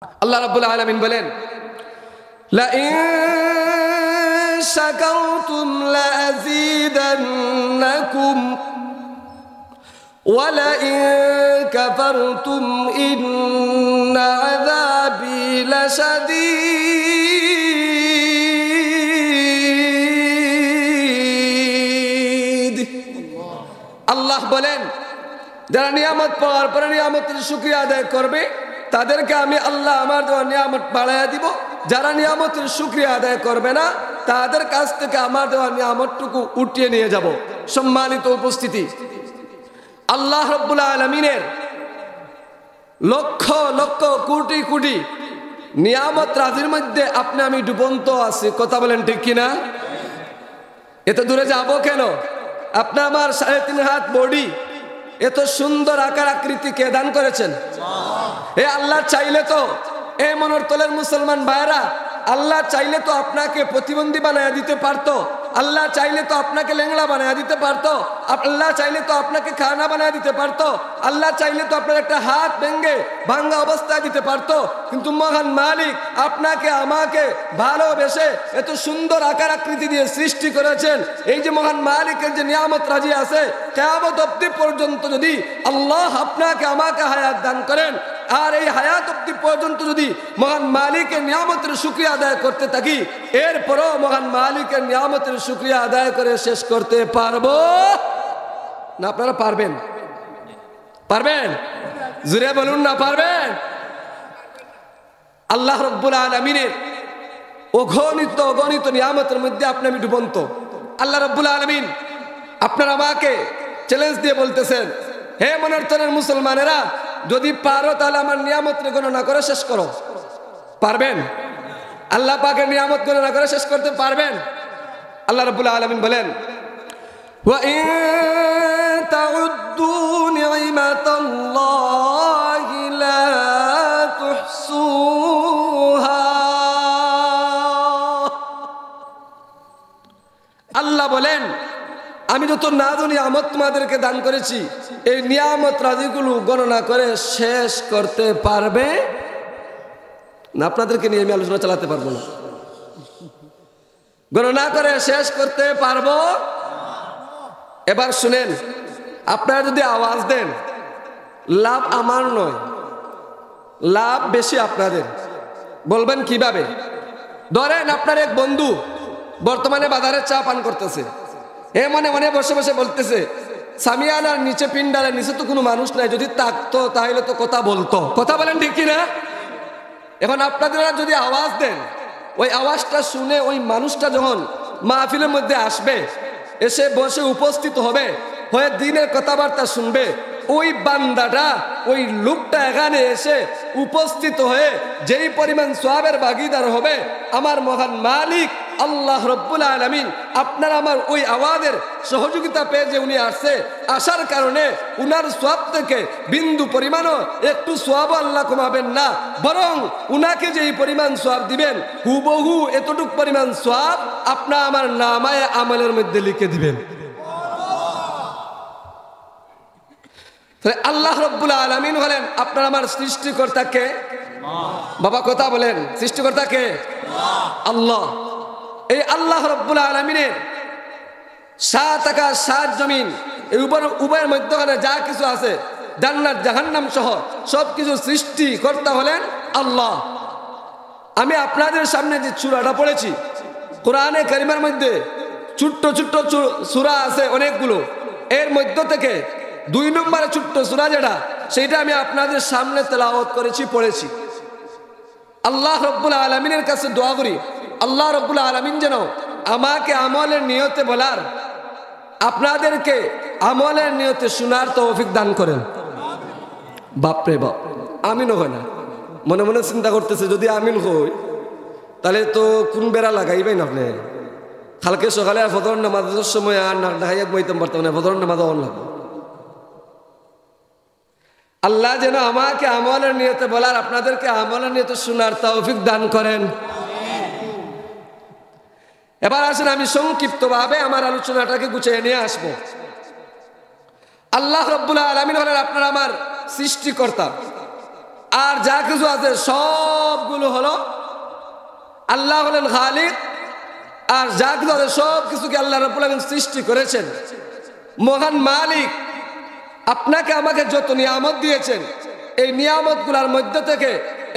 আল্লাহ রাব্বুল আলামিন বলেন, লা ইন শাকারতুম লা আযীদান্নাকুম ওয়া লা ইন কাফারতুম ইন্না আযাবি লাশাদীদ। আল্লাহ বলেন, যারা নিয়ামত পাওয়ার পরে নিয়ামতের শুকরিয়া আদায় করবে তাদেরকে আমি আল্লাহ আমার দেওয়া নিয়ামত বাড়াইয়া দিব। যারা নিয়ামতের শুকরিয়া আদায় করবে না তাদের কাছ থেকে আমার দেওয়া নিয়ামতটুকু উঠিয়ে নিয়ে যাব। সম্মানিত উপস্থিতি, আল্লাহ রাব্বুল আলামিনের লক্ষ লক্ষ কোটি কোটি নিয়ামত রাজির মধ্যে আপনি আমি ডুবন্ত আছি। কথা বলেন ঠিক কিনা? এত দূরে যাব কেন? আপনি আমার 3.5 হাত বডি, এত সুন্দর আকার আকৃতি কে দান করেছেন? এ আল্লাহ চাইলে তো, এ মনের তলের মুসলমান ভাইরা, আল্লাহ চাইলে তো আপনাকে প্রতিবন্ধী বানায়া দিতে পারতো। আল্লাহ চাইলে তো আপনাকে লেংড়া বানায়া দিতে পারতো। আল্লাহ চাইলে তো আপনাকে খানা বানায়া দিতে পারতো। আল্লাহ চাইলে তো আপনার একটা হাত ভেঙে ভাঙ্গা অবস্থায় দিতে পারতো। কিন্তু মহান মালিক আপনাকে আমাকে ভালোবেসে এত সুন্দর আকার আকৃতি দিয়ে সৃষ্টি করেছেন। এই যে মহান মালিকের যে নিয়ামত রাজি আছে, কিয়ামত অবধি পর্যন্ত যদি আল্লাহ আপনাকে আমাকে হায়াত দান করেন, আর এই হায়াত অবধি পর্যন্ত যদি মহান মালিকের নিয়ামতের শুকরিয়া আদায় করতে থাকি, এরপরও মহান মালিকের নিয়ামতের শুকরিয়া আদায় করে শেষ করতে পারবো না? আপনারা পারবেন? পারবেন? জোরে বলুন না, পারবেন? আল্লাহ রাব্বুল আলামিনের অগণিত অগণিত নিয়ামতের মধ্যে আপনি আমি ডুবন্ত। আল্লাহ রাব্বুল আলামিন আপনারা আমাকে চ্যালেঞ্জ দিয়ে বলতেছেন, হে মনের তনের মুসলমানেরা, যদি পারো তাহলে আমার নিয়ামতের গণনা করে শেষ করো। পারবেন? আল্লাহ পাকের নিয়ামত গণনা করে শেষ করতে পারবেন? আল্লাহ রাব্বুল আলামিন বলেন, ওয়া ইন তাউদ্দু নি'মাতাল্লাহি লা তুহসুহা। আল্লাহ বলেন, আমি যত নাজ নিয়ামত তোমাদেরকে দান করেছি, এই নিয়ামত রাজিগুলো গণনা করে শেষ করতে পারবে না? আপনাদেরকে নিয়ে আমি আলোচনা চালাতে পারবো না। গণনা করে শেষ করতে পারবো? এবার শুনেন, আপনারা যদি আওয়াজ দেন, লাভ আমার নয়, লাভ বেশি আপনাদের। বলবেন কিভাবে? ধরেন আপনার এক বন্ধু বর্তমানে বাজারে চা পান করতেছে, এ মনে মনে বসে বসে বলতেছে, সামিয়ানার নিচে পিন্ডারের নিচে তো কোনো মানুষ নাই, যদি থাকতো তাহলে তো কথা বলতো। কথা বলেন ঠিক কিনা? এখন আপনারা যদি আওয়াজ দেন, ওই আওয়াজটা শুনে ওই মানুষটা যখন মাহফিলের মধ্যে আসবে, এসে বসে উপস্থিত হবে, হয়ে দিনের কথাবার্তা শুনবে, ওই বান্দাটা, ওই লোকটা এখানে এসে উপস্থিত হয়ে যেই পরিমাণ সওয়াবের ভাগীদার হবে, আমার মহান মালিক আল্লাহ রাব্বুল আলামিন আপনার আমার ওই আওয়াজের সহযোগিতা পেয়ে যে উনি আসছে, আসার কারণে উনার সওয়াব থেকে বিন্দু পরিমাণও একটু সওয়াব আল্লাহ কমাবেন না, বরং উনাকে যেই পরিমাণ সওয়াব দিবেন, হুবহু এতটুক পরিমাণ সওয়াব আপনার আমার নামায়ে আমলের মধ্যে লিখে দিবেন। আল্লাহ রাব্বুল আলামিন হলেন আপনার আমার সৃষ্টিকর্তা কে? বাবা কথা বলেন, সৃষ্টিকর্তা কে? আল্লাহ। এই আল্লাহ রাব্বুল আলামিনের 7 আকাশ 7 জমিন, এই উভয়ের মধ্যখানে যা কিছু আছে, জান্নাত জাহান্নাম সহ সবকিছু সৃষ্টিকর্তা হলেন আল্লাহ। আমি আপনাদের সামনে যে সূরাটা পড়েছি, কোরআনে কারিমের মধ্যে ছোট্ট ছোট্ট সূরা আছে অনেকগুলো, এর মধ্য থেকে 2 নম্বরে ছোট্ট সূরা যেটা, সেটা আমি আপনাদের সামনে তেলাওয়াত করেছি, পড়েছি। আল্লাহ রাব্বুল আলামিনের কাছে দোয়া করি, আল্লাহ রাব্বুল আলামিন যেন আমাকে আমলের নিয়তে বলার, আপনাদেরকে আমলের নিয়তে শোনার তৌফিক দান করেন। বাপরে বাপ, আমিন হয় না? মনে মনে চিন্তা করতেছে, যদি আমিন হই তাহলে তো কোন বেড়া লাগাইবেন আপনি? কালকে সকালে আর ফজর নামাজের সময় আর না ঢাইয়া বইতাম পারতাম না, ফজর নামাজ অন লাগবে। আল্লাহ যেন আমাকে আমলের নিয়তে বলার, আপনাদেরকে আমলের নিয়তে শোনার তৌফিক দান করেন। এবার আসেন আমি সংক্ষিপ্তভাবে আমার আলোচনাটাকে গুছিয়ে নিয়ে আসবো। আল্লাহ রাব্বুল আলামিন হলেন আপনার আমার সৃষ্টিকর্তা। আর যা কিছু আছে সবগুলো হলো আল্লাহ হলেন খালিক, আর যা কিছু আছে সব কিছুকে আল্লাহ রাব্বুল আলামিন সৃষ্টি করেছেন। মহান মালিক আপনাকে আমাকে যত নিয়ামত দিয়েছেন, এই নিয়ামতগুলোর মধ্যে থেকে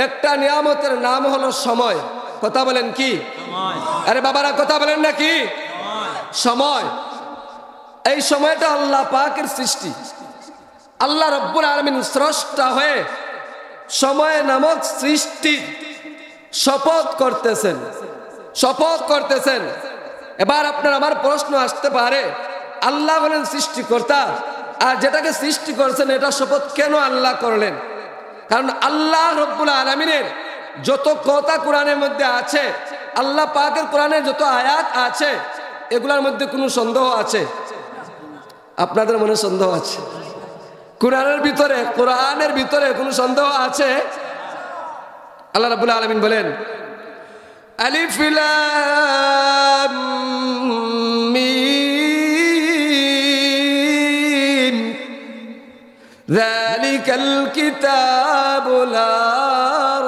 একটা নিয়ামতের নাম হলো সময়। কথা বলেন কি? আরে বাবারা কথা বলেন না কি? সময়। এই সময়টা আল্লাহ পাকের সৃষ্টি। আল্লাহ রাব্বুল আলামিন স্রষ্টা হয়ে সময় নামক সৃষ্টি শপথ করতেছেন। এবার আপনার আমার প্রশ্ন আসতে পারে, আল্লাহ হলেন সৃষ্টিকর্তা, আর যেটাকে সৃষ্টি করছেন এটা শপথ কেন আল্লাহ করলেন? কারণ আল্লাহ রাব্বুল আলামিনের যত কথা কোরআনের মধ্যে আছে, আল্লাহ পাকের কোরআনের যত আয়াত আছে, এগুলোর মধ্যে কোনো সন্দেহ আছে? আপনাদের মনে সন্দেহ আছে? কোরআনের ভিতরে কোনো সন্দেহ আছে? আল্লাহ রাব্বুল আলামিন বলেন, আলিফ লাম মিম যালিকাল কিতাবু লা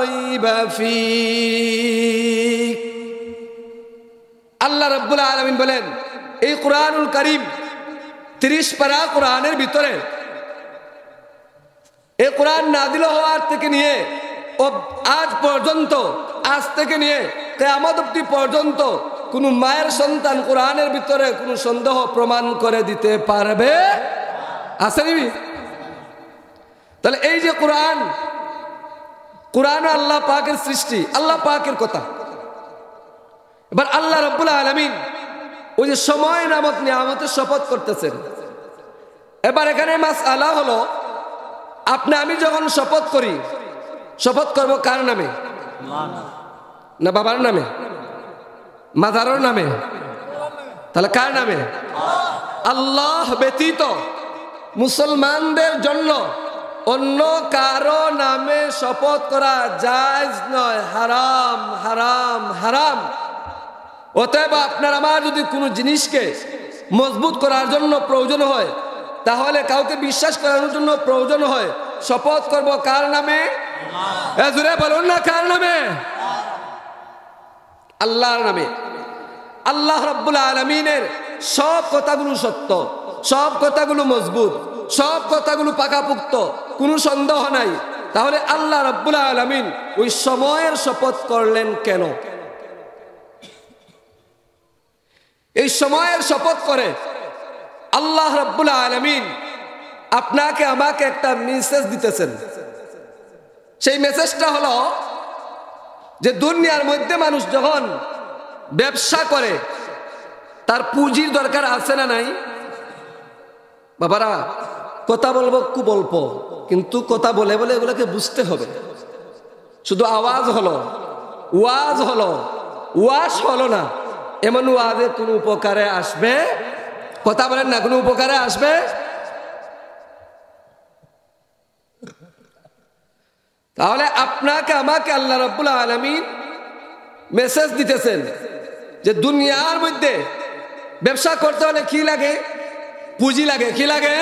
রাইবা ফীহ। আল্লাহ রাব্বুল আলামিন বলেন, এই কোরআনুল কারীম 30 পারা কোরআনের ভিতরে, এই কোরআন নাযিল হওয়ার থেকে নিয়ে আজ থেকে নিয়ে কিয়ামত অবধি পর্যন্ত কোন মায়ের সন্তান কোরআনের ভিতরে কোনো সন্দেহ প্রমাণ করে দিতে পারবে? আসেনি? তাহলে এই যে কোরআন আল্লাহ পাকের সৃষ্টি, আল্লাহ পাকের কথা। এবার আল্লাহ রাব্বুল আলামিন ওই যে সময় নামক নিয়ামতের শপথ করতেছেন। এবার এখানে মাসআলা হলো, আমি যখন শপথ করি, শপথ করব কার নামে? না বাবার নামে? মাজারের নামে? তাহলে কার নামে? আল্লাহ ব্যতীত মুসলমানদের জন্য অন্য কারো নামে শপথ করা জায়েজ নয়, হারাম হারাম হারাম। অতএব আপনার আমার যদি কোনো জিনিসকে মজবুত করার জন্য প্রয়োজন হয়, তাহলে কাউকে বিশ্বাস করানোর জন্য প্রয়োজন হয়, শপথ করব কার নামে? জোরে বলুন না, কার নামে? আল্লাহর নামে। আল্লাহ রাব্বুল আলামিনের সব কথাগুলো সত্য, সব কথাগুলো মজবুত, সব কথাগুলো পাকাপোক্ত, কোনো সন্দেহ নাই। তাহলে আল্লাহ রাব্বুল আলামিন ওই সময়ের শপথ করলেন কেন? এই সময়ের শপথ করে আল্লাহ রাব্বুল আলামিন আপনাকে আমাকে একটা মেসেজ দিতেছেন। সেই মেসেজটা হলো যে দুনিয়ার মধ্যে মানুষ যখন ব্যবসা করে, তার পুঁজির দরকার আছে না নাই? বাবারা কথা বলবো খুব অল্প, কিন্তু কথা বলে বলে এগুলোকে বুঝতে হবে। শুধু আওয়াজ হলো, ওয়াজ হলো না, এমন ওয়াজে কোনো উপকারে আসবে? কথা বলেন না, কোনো উপকারে আসবে? তাহলে আপনাকে আমাকে আল্লাহ রাব্বুল আলামিন মেসেজ দিতেছেন যে দুনিয়ার মধ্যে ব্যবসা করতে হলে কি লাগে? পুঁজি লাগে। কি লাগে?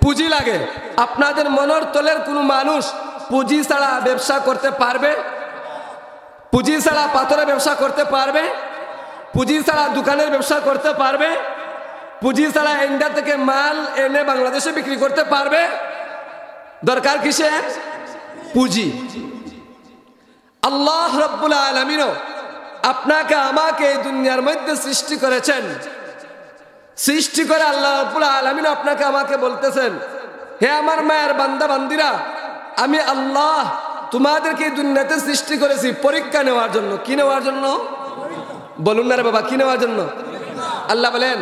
পুঁজি লাগে। আপনাদের মনের তলের কোনো মানুষ পুঁজি ছাড়া ব্যবসা করতে পারবে? পুঁজি ছাড়া পাথরের ব্যবসা করতে পারবে? পুঁজি ছাড়া দোকানের ব্যবসা করতে পারবে? পুঁজি ছাড়া ইন্ডিয়া থেকে মাল এনে বাংলাদেশে বিক্রি করতে পারবে? দরকার কিসে? পুঁজি। আল্লাহ রাব্বুল আলামিন আপনাকে আমাকে এই দুনিয়ার মধ্যে সৃষ্টি করেছেন। সৃষ্টি করে আল্লাহ রাব্বুল আলামিন আপনাকে আমাকে বলতেছেন, হে আমার মায়ের বান্দা বান্দিরা, আমি আল্লাহ তোমাদেরকে এই দুনিয়াতে সৃষ্টি করেছি পরীক্ষা নেওয়ার জন্য। কি নেওয়ার জন্য? বলুন না রে বাবা, কি নেওয়ার জন্য? আল্লাহ বলেন,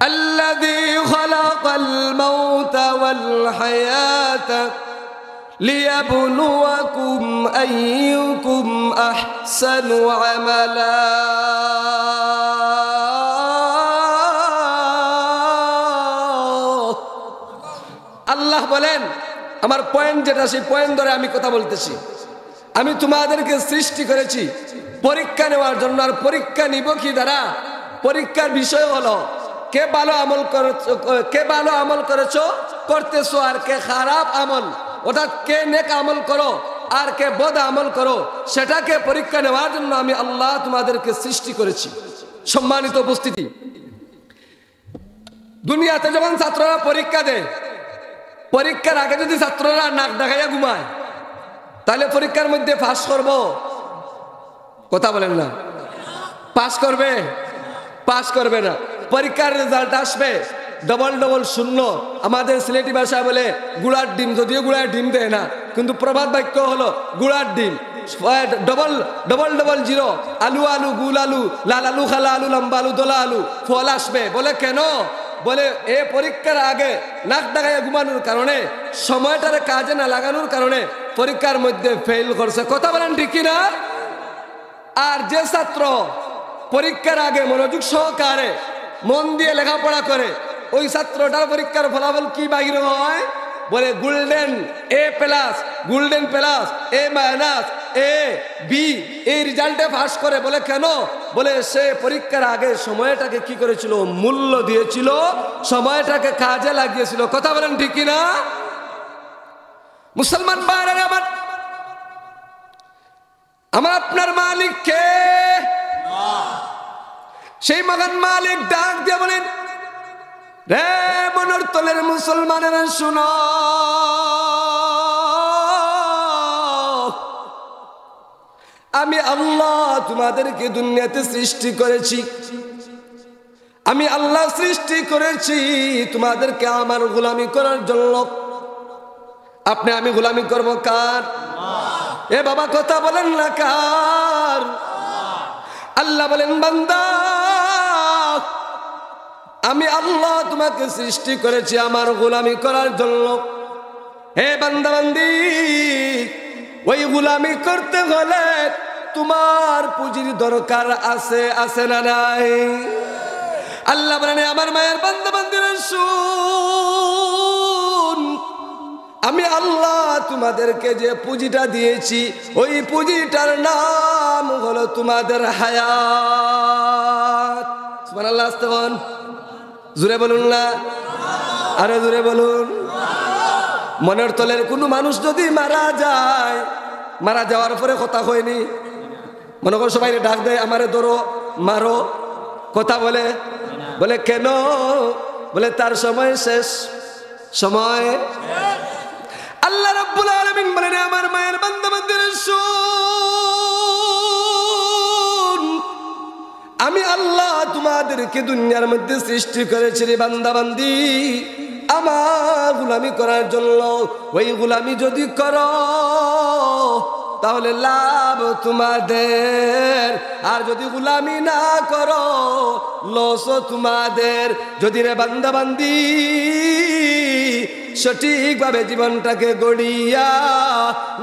আল্লাযী খালাকাল মাউতা ওয়াল হায়াতা লিয়াবলুয়াকুম আইয়ুকুম আহসানু আমালা। আল্লাহ বলেন, আমার পয়েন্ট যেটা, সেই পয়েন্ট ধরে আমি কথা বলতেছি। আমি তোমাদেরকে সৃষ্টি করেছি পরীক্ষা নেওয়ার জন্য। আর পরীক্ষা নিব কি দ্বারা? পরীক্ষার বিষয় হলো কে ভালো আমল করতেছো করতেছো, আর কে খারাপ আমল অর্থাৎ কে নেক আমল করো আর কে বদ আমল করো সেটাকে পরীক্ষা নেওয়ার জন্য আমি আল্লাহ তোমাদেরকে সৃষ্টি করেছি। সম্মানিত উপস্থিতি, দুনিয়াতে যখন ছাত্ররা পরীক্ষা দেয়, পরীক্ষার আগে যদি ছাত্ররা নাক ডাকাইয়া ঘুমায় তাহলে পরীক্ষার মধ্যে পাস করব? কথা বলেন না, পাস করবে? পাস করবে না। পরীক্ষার রেজাল্ট আসবে ডবল ডবল শূন্য। আমাদের সিলেটি ভাষা বলে গুড়ার ডিম, যদিও গুড়ার ডিম দেয় না, কিন্তু প্রবাদ বাক্য হলো গুড়ার ডিম। ডবল ডবল ডবল জিরো, আলু আলু, গুল আলু, লাল আলু, খালা আলু, লম্বা আলু, দোলা আলু, ফল আসবে। বলে কেন? বলে এ পরীক্ষার আগে নাক ডাকাইয়া ঘুমানোর কারণে, সময়টারে কাজে না লাগানোর কারণে পরীক্ষার মধ্যে ফেল করছে। কথা বলেন ঠিক কিনা? আর যে ছাত্র পরীক্ষার আগে মনোযোগ সহকারে মন দিয়ে লেখাপড়া করে, ওই ছাত্রটার পরীক্ষার ফলাফল কি বাহির হয়? বলে golden A plus, golden plus, A minus, A B, এই রেজাল্টে পাস করে। বলে কেন? বলে সে পরীক্ষার আগে সময়টাকে কি করেছিল? মূল্য দিয়েছিল, সময়টাকে কাজে লাগিয়েছিল। কথা বলেন ঠিক কিনা? মুসলমান ভাইরা আমার, আমার আপনার মালিক কে? সেই মহান মালিক ডাক দিয়ে বলেন, রে মনের তলের মুসলমানেরা শুনো, আমি আল্লাহ তোমাদেরকে দুনিয়াতে সৃষ্টি করেছি। আমি আল্লাহ সৃষ্টি করেছি তোমাদেরকে আমার গোলামি করার জন্য। আপনি আমি গোলামি করব কার? এ বাবা কথা বলেন না, কার? আল্লাহ বলেন, বান্দা আমি আল্লাহ তোমাকে সৃষ্টি করেছি আমার গোলামি করার জন্য। হে বান্দা বান্দি, ওই গোলামি করতে হলে তোমার পুঁজির দরকার আছে, আছে না নাই? আল্লাহ বলেন, আমার মায়ের বান্দা বান্দিরা শুন, আমি আল্লাহ তোমাদেরকে যে পুঁজিটা দিয়েছি, ওই পুঁজিটার নাম হলো তোমাদের হায়াত। সুবহানাল্লাহ, আস্তাগফিরুল্লাহ, জোরে বলুন না, আরো জোরে বলুন। মনের তলের কোনো মানুষ যদি মারা যায়, মারা যাওয়ার পরে কথা হয়নি, মনে করো সবাই ডাক দেয়, আমারে ধরো মারো, কথা বলে? বলে কেন? বলে তার সময় শেষ, সময়। আল্লাহ রাব্বুল আলামিন বলেন, আমার মায়ের বান্দা বান্দিরা শুন, আমি আল্লাহ তোমাদেরকে দুনিয়ার মধ্যে সৃষ্টি করেছি রে বান্দা বান্দি আমার গোলামি করার জন্য। ওই গোলামি যদি করো তাহলে লাভ তোমাদের, আর যদি গোলামি না করো লস তোমাদের। যদি রে বান্দা বান্দি সঠিকভাবে জীবনটাকে গড়িয়া,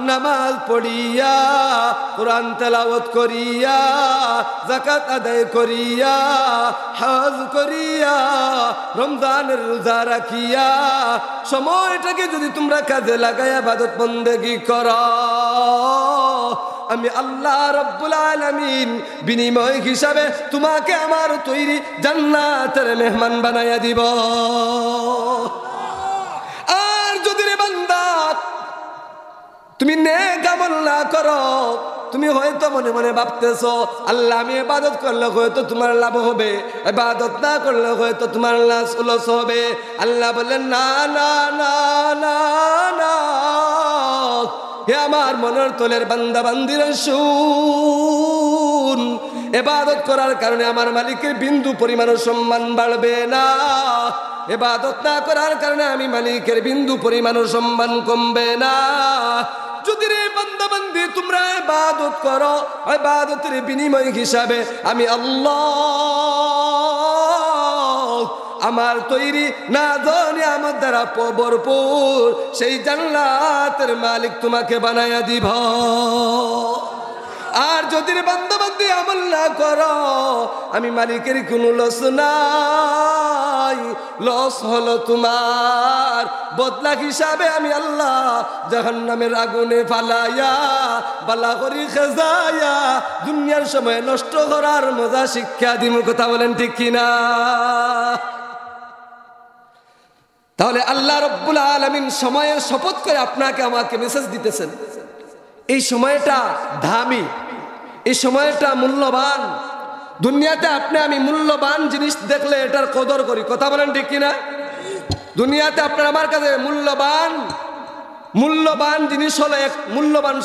নামাজ পড়িয়া, কোরআন তেলাওয়াত করিয়া, যাকাত আদায় করিয়া, হজ করিয়া, রমজানের রোজা রাখিয়া, সময়টাকে যদি তোমরা কাজে লাগাইয়া ইবাদত বন্দেগী করো, আমি আল্লাহ রাব্বুল আলামিন বিনিময় হিসাবে তোমাকে আমার তৈরি জান্নাতের মেহমান বানাইয়া দিব। আর যদি রে বান্দা তুমি নেক আমল না করো, তুমি হয়তো মনে মনে ভাবতেছো আল্লাহ আমি ইবাদত করলে হয়তো তোমার লাভ হবে, ইবাদত না করলে হয়তো তোমার লস হবে। আল্লাহ বললেন, না না না না না, হে আমার মনের তলের বান্দা বান্দিরা শুন, ইবাদত করার কারণে আমার মালিকের বিন্দু পরিমাণ সম্মান বাড়বে না, ইবাদত না করার কারণে আমি মালিকের বিন্দু পরিমাণ সম্মান কমবে না। যদি রে বান্দা বান্দি তোমরা ইবাদত করো, ইবাদতের বিনিময় হিসাবে আমি আল্লাহ আমার তৈরি না জানি আমার দ্বারা ভরপুর সেই জান্নাতের মালিক তোমাকে বানায়া দিব। আর যদি রে বান্দা বান্দি আমল না করো, আমি মালিকের কোনো লস নাই, লস হলো তোমার। বদলা হিসাবে আমি আল্লাহ জাহান্নামের আগুনে ফালাইয়া বালা করি খেজাইয়া দুনিয়ার সময় নষ্ট করার মজা শিক্ষা দিমু। কথা বলেন ঠিক কিনা? তাহলে আল্লাহ রাব্বুল আলামিন সময়ের শপথ করে আপনাকে আমাকে মেসেজ দিতেছেন। এই সময়টা দামি, এই সময়টা মূল্যবান। দুনিয়াতে আপনি আমি মূল্যবান জিনিস দেখলে এটার কদর করি, কথা বলেন ঠিক কিনা? দুনিয়াতে আপনার আমার কাছে মূল্যবান জিনিস হলো, মূল্যবান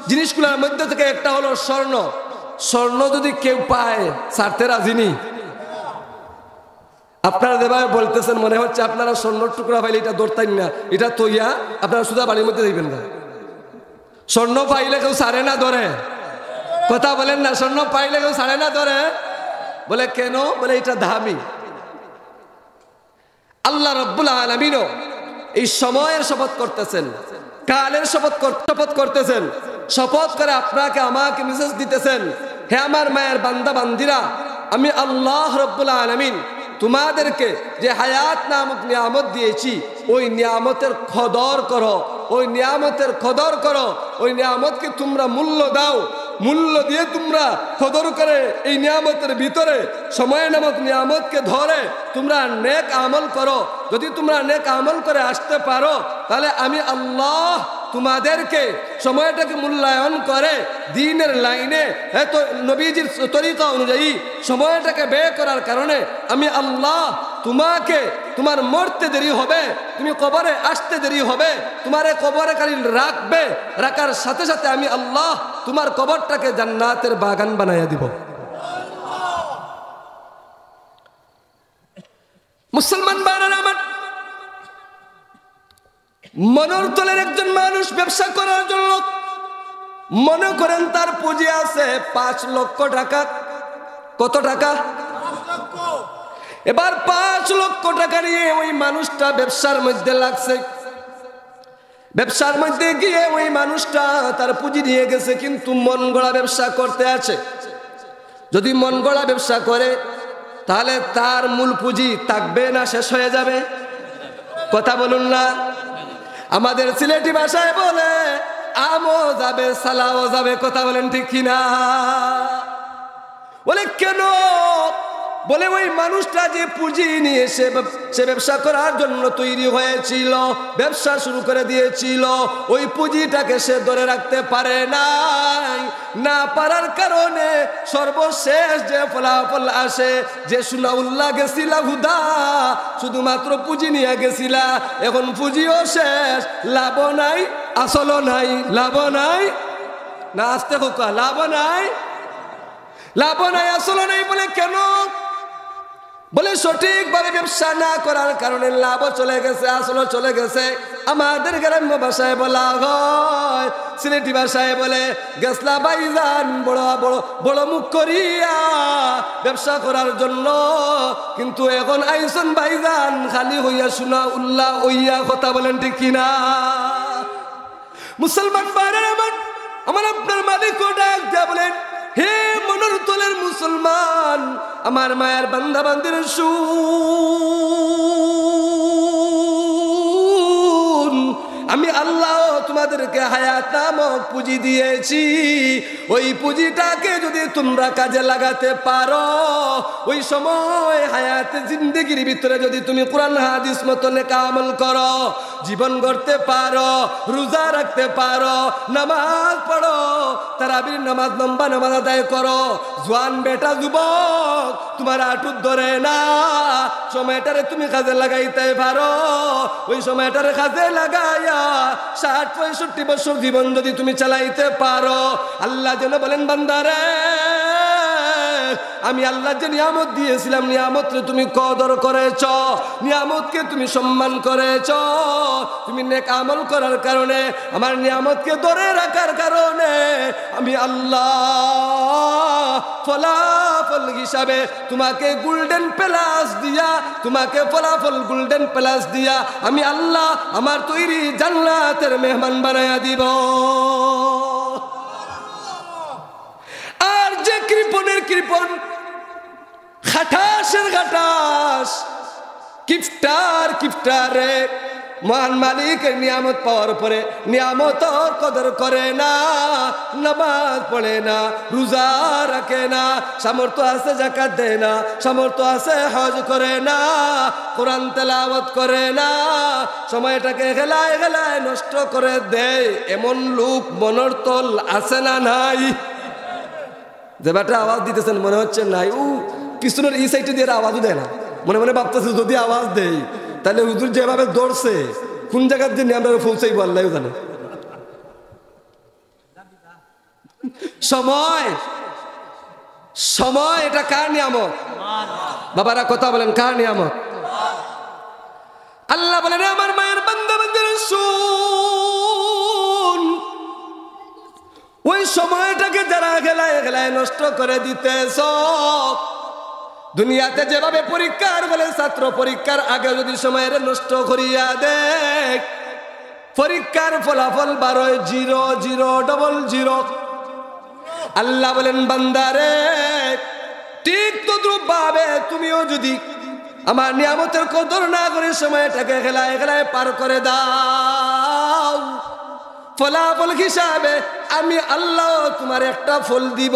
জিনিসগুলোর মধ্যে থেকে একটা হলো স্বর্ণ। স্বর্ণ যদি কেউ পায় ছাড়তে রাজি নেই। আপনারা যেভাবে বলতেছেন মনে হচ্ছে আপনারা স্বর্ণর টুকরা পাইলে এটা ধরতেন না, এটা তৈয়া আপনারা সুদা বাড়ির মধ্যে দিবেন না। স্বর্ণ পাইলে কেউ ছাড়ে না ধরে, কথা বলেন না? স্বর্ণ পাইলে কেউ ছাড়ে না ধরে, বলে কেন? বলে এটা দামি। আল্লাহ রাব্বুল আলামিনও এই সময়ের শপথ করতেছেন, কালের শপথ করতেছেন, শপথ করে আপনাকে আমাকে মেসেজ দিতেছেন, হে আমার মায়ের বান্দা বান্দিরা, আমি আল্লাহ রাব্বুল আলামিন তোমাদেরকে যে হায়াত নামক নিয়ামত দিয়েছি, ওই নিয়ামতের কদর করো, ওই নিয়ামতের কদর করো, ওই নিয়ামতকে তোমরা মূল্য দাও। মূল্য দিয়ে তোমরা কদর করে এই নিয়ামতের ভিতরে সময় নামক নিয়ামতকে ধরে তোমরা নেক আমল করো। যদি তোমরা নেক আমল করে আসতে পারো, তাহলে আমি আল্লাহ তোমাদেরকে সময়টাকে মূল্যায়ন করে দ্বীনের লাইনে এত নবীজির তরিকা অনুযায়ী সময়টাকে ব্যয় করার কারণে আমি আল্লাহ তোমাকে, তোমার মরতে দেরি হবে, তুমি কবরে আসতে দেরি হবে, তোমারে কবরে খালি রাখবে, রাখার সাথে সাথে আমি আল্লাহ তোমার কবরটাকে জান্নাতের বাগান বানাইয়া দিব। মুসলমান ভাইরা আমার, মনোরতলের একজন মানুষ ব্যবসা করার জন্য মনে করেন তার পুঁজি আছে 5 লক্ষ টাকা। কত টাকা? এবার 5 লক্ষ টাকা নিয়ে ওই মানুষটা ব্যবসার মধ্যে লাগছে। ব্যবসার মধ্যে গিয়ে ওই মানুষটা তার পুঁজি নিয়ে গেছে, কিন্তু মন গড়া ব্যবসা করতে আছে। যদি মন গড়া ব্যবসা করে তাহলে তার মূল পুঁজি থাকবে না শেষ হয়ে যাবে? কথা বলুন না। আমাদের সিলেটি ভাষায় বলে আমও যাবে সালাও যাবে, কথা বলেন ঠিক কিনা? বলে কেন? বলে ওই মানুষটা যে পুঁজি নিয়ে সে ব্যবসা করার জন্য তৈরি হয়েছিল, ব্যবসা শুরু করে দিয়েছিল, ওই পুঁজিটাকে সে ধরে রাখতে পারে নাই। না পারার কারণে সর্বশেষ যে ফলাফল আসে, যে সুনাউল্লাহ গেছিলা হুদা, শুধুমাত্র পুঁজি নিয়ে গেছিলা, এখন পুঁজিও শেষ, লাভ নাই, আসলও নাই। লাভ নাই না, আসতে হোক, লাভ নাই, লাভ নাই, আসলও নাই। বলে কেন? বলে সঠিকভাবে ব্যবসা না করার কারণে লাভ চলে গেছে, আসলে চলে গেছে। আমাদের গ্রাম্য ভাষায় বলা হয়, সিলেটি ভাষায় বলে গেছলা ভাইজান বড় বড় বড় মুখ করিয়া ব্যবসা করার জন্য, কিন্তু এখন আইসন ভাইজান খালি হইয়া শোনা উল্লাহ হইয়া, কথা বলেন ঠিক কিনা? মুসলমান ভাইরা আমার আপনার মালিক ডাক দিয়া বলেন, হে মনোরতলের মুসলমান, আমার মায়ের বান্দা বান্দির শুন, আমি আল্লাহ তোমাদেরকে হায়াত নামক পুঁজি দিয়েছি। ওই পুঁজিটাকে যদি তোমরা কাজে লাগাতে পারো, ওই সময় হায়াতে জিন্দেগির ভিতরে যদি তুমি কোরআন হাদিস মতো নেক আমল করো, জীবন গড়তে পারো, রোজা রাখতে পারো, নামাজ পড়ো, তারাবির নামাজ, লম্বা নামাজ আদায় করো, জোয়ান বেটা যুবক তোমার আটুত ধরে না, সময়টারে তুমি কাজে লাগাইতে পারো, ওই সময়টারে কাজে লাগাইয়া 60-65 বছর জীবন যদি তুমি চালাইতে পারো, আল্লাহ যেন বলেন বান্দারে, আমি আল্লাহ যে নিয়ামত দিয়েছিলাম, নিয়ামতকে তুমি কদর করেছ, নিয়ামতকে তুমি সম্মান করেছ, তুমি নেক আমল করার কারণে, আমার নিয়ামতকে ধরে রাখার কারণে আমি আল্লাহ ফলাফল হিসাবে তোমাকে গোল্ডেন প্লাস দিয়া, তোমাকে ফলাফল গোল্ডেন প্লাস দিয়া আমি আল্লাহ আমার তৈরি জান্নাতের মেহমান বানায়া দিব। আর যে কৃপণের কৃপণ, খাটাসের খাটাস, কিফটার কিফটারে মহান মালিকের নিয়ামত পাওয়ার পরে নিয়ামত কদর করে না, নামাজ পড়ে না, রোজা রাখে না, সামর্থ্য আছে যাকাত দেয় না, সামর্থ্য আছে হজ করে না, কোরআন তেলাওয়াত করে না, সময়টাকে খেলায় খেলায় নষ্ট করে দেয়, এমন লোক মনের তল আছে না নাই? যে বেটা আওয়াজ দিতেছেন মনে হচ্ছে নাই, ও পিছনের এই সাইডে দিয়ে আওয়াজও দেয় না, মনে মনে ভাবতেছে যদি আওয়াজ দেয় তাহলে হুজুর যেভাবে দৌড়ছে কোন জায়গার দিয়ে আমরা পৌঁছাইব আল্লাহ জানে। সময় সময় এটা কার নিয়ামত? বাবারা কথা বলেন, কার নিয়ামত? আল্লাহ বলেন আমার মায়ের বান্দা বান্দিরা শুন, ওই সময়টাকে যারা গেলায় গেলায় নষ্ট করে দিতেছ, দুনিয়াতে যেভাবে পরীক্ষার বলে ছাত্র পরীক্ষার আগে যদি সময়ের নষ্ট করিয়া দেখ, পরীক্ষার ফলাফল 12 আল্লাহ বলেন বান্দারে ঠিক তদ্রূপ ভাবে তুমিও যদি আমার নিয়ামতের কদর না করে সময়টাকে খেলায় খেলায় পার করে দাও, ফলাফল হিসাবে আমি আল্লাহ তোমার একটা ফল দিব,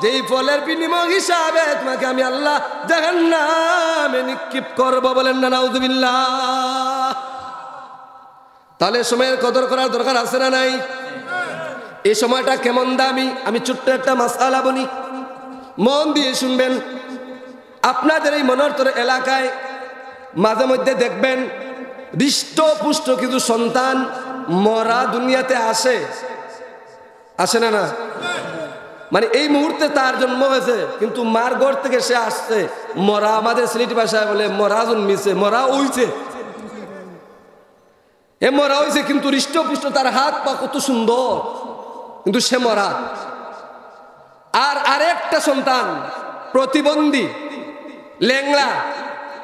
যেই ফলের বিনিময় হিসাবে তোমাকে আমি আল্লাহ জাহান্নামে নিক্ষেপ করব। বলেন না নাউযুবিল্লাহ। তাহলে সময়ের কদর করার দরকার আছে না নাই? এই সময়টা কেমন দামি, আমি ছোট্ট একটা মাসআলা বলি, মন দিয়ে শুনবেন। আপনাদের এই মনোরতর এলাকায় মাঝে মধ্যে দেখবেন হৃষ্টপুষ্ট কিছু সন্তান মরা দুনিয়াতে আসে না না? মানে এই মুহূর্তে তার জন্ম হয়েছে কিন্তু মার ঘর থেকে সে আসছে মরা, আমাদের সিলেটি ভাষায় বলে মরা জন্মিছে, মরা হইছে, এ মরা হইছে কিন্তু হৃষ্টপুষ্ট, তার হাত পা কত সুন্দর, কিন্তু সে মরা। আর আরেকটা সন্তান প্রতিবন্ধী, ল্যাংলা,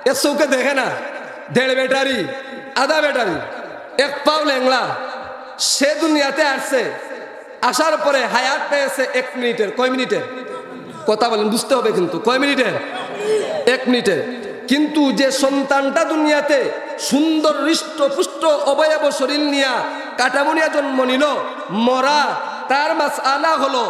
এর চৌকে দেখে না, 1.5 ব্যাটারি, আধা ব্যাটারি, 1 পাও ল্যাংলা, সে দুনিয়াতে আসছে, আসার পরে হায়াত পেয়েছে 1 মিনিটের। কয় মিনিটের? কথা বলেন, বুঝতে হবে কিন্তু, কয় মিনিটের? 1 মিনিটের। কিন্তু যে সন্তানটা দুনিয়াতে সুন্দর হৃষ্টপুষ্ট অবয়ব শরীর নিয়া কাটামনিয়া জন্ম নিল, মরা, তার মাসআলা হলো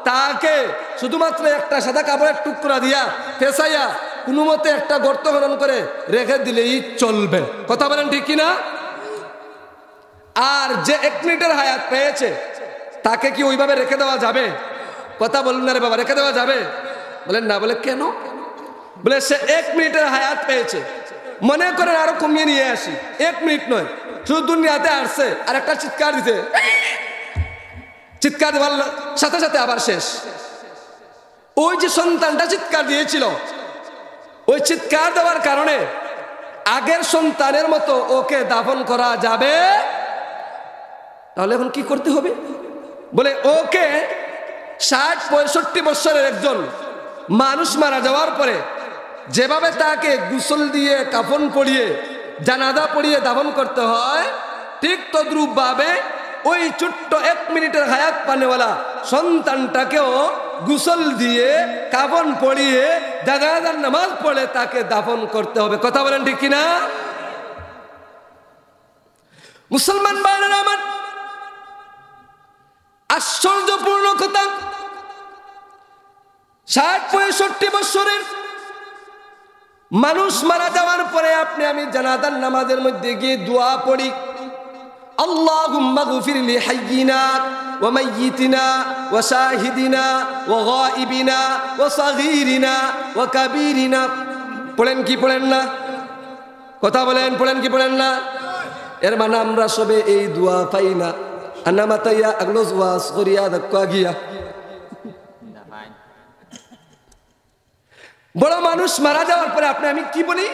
তাকে শুধুমাত্র একটা সাদা কাপড়ের টুকরা দিয়া পেঁচাইয়া কোনো মতে একটা গর্ত খনন করে রেখে দিলেই চলবে। কথা বলেন ঠিক কিনা? আর যে 1 মিনিটের হায়াত পেয়েছে তাকে কি ওইভাবে রেখে দেওয়া যাবে? কথা বলুন না রে বাবা, রেখে দেওয়া যাবে? বলেন না। বলে কেন? বলে সে 1 মিনিটের হায়াত পেয়েছে, মনে করেন আরো কমিয়ে নিয়ে আসি, 1 মিনিট নয়, শুধু দুনিয়াতে আসছে আর একটা চিৎকার দিতে, চিৎকার দেওয়ার সাথে সাথে আবার শেষ। ওই যে সন্তানটা চিৎকার দিয়েছিল, ওই চিৎকার দেওয়ার কারণে আগের সন্তানের মতো ওকে দাফন করা যাবে? তাহলে এখন কি করতে হবে? বলে ওকে 60-65 বছরের একজন মানুষ মারা যাওয়ার পরে যেভাবে তাকে গোসল দিয়ে কাফন পরিয়ে জানাজা পড়িয়ে দাফন করতে হয়, ঠিক তদ্রূপ ভাবে ওই ছোট্ট 1 মিনিটের হায়াত পানেওয়ালা সন্তানটাকেও গোসল দিয়ে কাফন পরিয়ে জানাজার নামাজ পড়ে তাকে দাফন করতে হবে। কথা বলেন ঠিক কিনা? মুসলমান ভাইরা আমার, আশ্চর্যপূর্ণ কথা, 60-65 বছরের মানুষ মারা যাওয়ার পরে আপনি আমি জানাজার নামাজের মধ্যে গিয়ে দোয়া পড়ি, আল্লাহুম্মা গফির লি হাইয়িনা ওয়া মাইয়িতিনা ওয়া শাহিদিনা ওয়া গায়িবিনা ওয়া সাগীরিনা ওয়া কাবীরিনা। পড়েন কি পড়েন না? কথা বলেন, পড়েন কি পড়েন না? এর মানে আমরা সবে এই দোয়া পাই না। আনামাতাইয়া আগলোজ ওয়াস করিয়া দক্কা গিয়া বড় মানুষ মারা যাওয়ার পরে আপনি আমি কি বলি?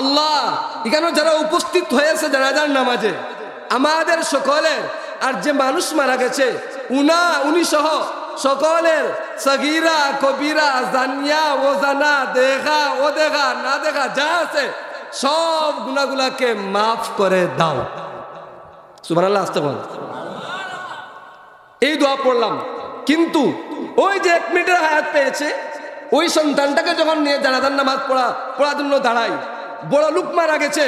আল্লাহ, এখানে যারা উপস্থিত হয়েছে জানাজার নামাজে আমাদের সকলের, আর যে মানুষ মারা গেছে উনি সহ সকলের সগীরা কবিরা জানিয়া ও জানা, দেখা ও দেখা না দেখা যা আছে সব গুনাহগুলোকে মাফ করে দাও। সুবহানাল্লাহ, আস্তাগফিরুল্লাহ। এই দোয়া পড়লাম, কিন্তু ওই যে 1 মিনিটের হায়াত পেয়েছে ওই সন্তানটাকে যখন নিয়ে জানাজার নামাজ পড়ার জন্য দাঁড়াই, বড় লোক মারা গেছে,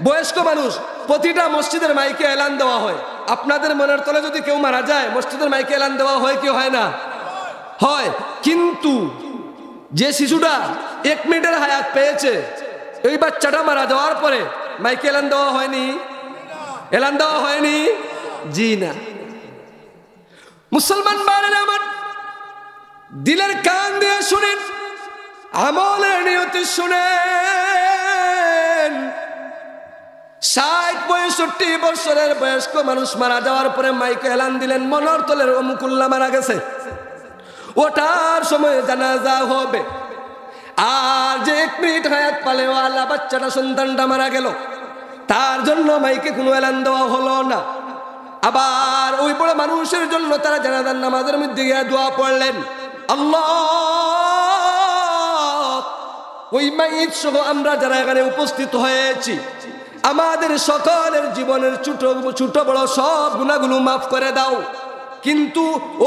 বয়স্ক মানুষ, প্রতিটা মসজিদের মাইকে এলান দেওয়া হয়। আপনাদের মনের তলে যদি কেউ মারা যায় মসজিদের মাইকে এলান দেওয়া হয় কি হয় না? হয়। কিন্তু যে শিশুটা 1 মিনিটের হায়াত পেয়েছে, এই বাচ্চাটা মারা যাওয়ার পরে মাইকে এলান দেওয়া হয়নি? এলান দেওয়া হয়নি? জি না। মুসলমান ভাইরা আমার, দিলের কান দিয়ে শুনেন, আমলের নিয়তে শুনেন। 60-65 বছরের বয়স্ক মানুষ মারা যাওয়ার পরে মাইকে এলান দিলেন, মনের তলের অমুকুল্লাহ মারা গেছে, ওটার সময় জানাজা হবে। আর যে 1 মিনিট হায়াত পালেওয়ালা বাচ্চাটা, সন্তানটা মারা গেল, তার জন্য মাইকে কোনো এলান দেওয়া হলো না। আবার ওই বড় মানুষের জন্য তারা জানাজার নামাজের মধ্যে গিয়ে দোয়া পড়লেন, আল্লাহ, ওই মাইত সহ আমরা যারা এখানে উপস্থিত হয়েছি, আমাদের সকলের জীবনের ছোট বড় সব গুনাহগুলো মাফ করে দাও। কিন্তু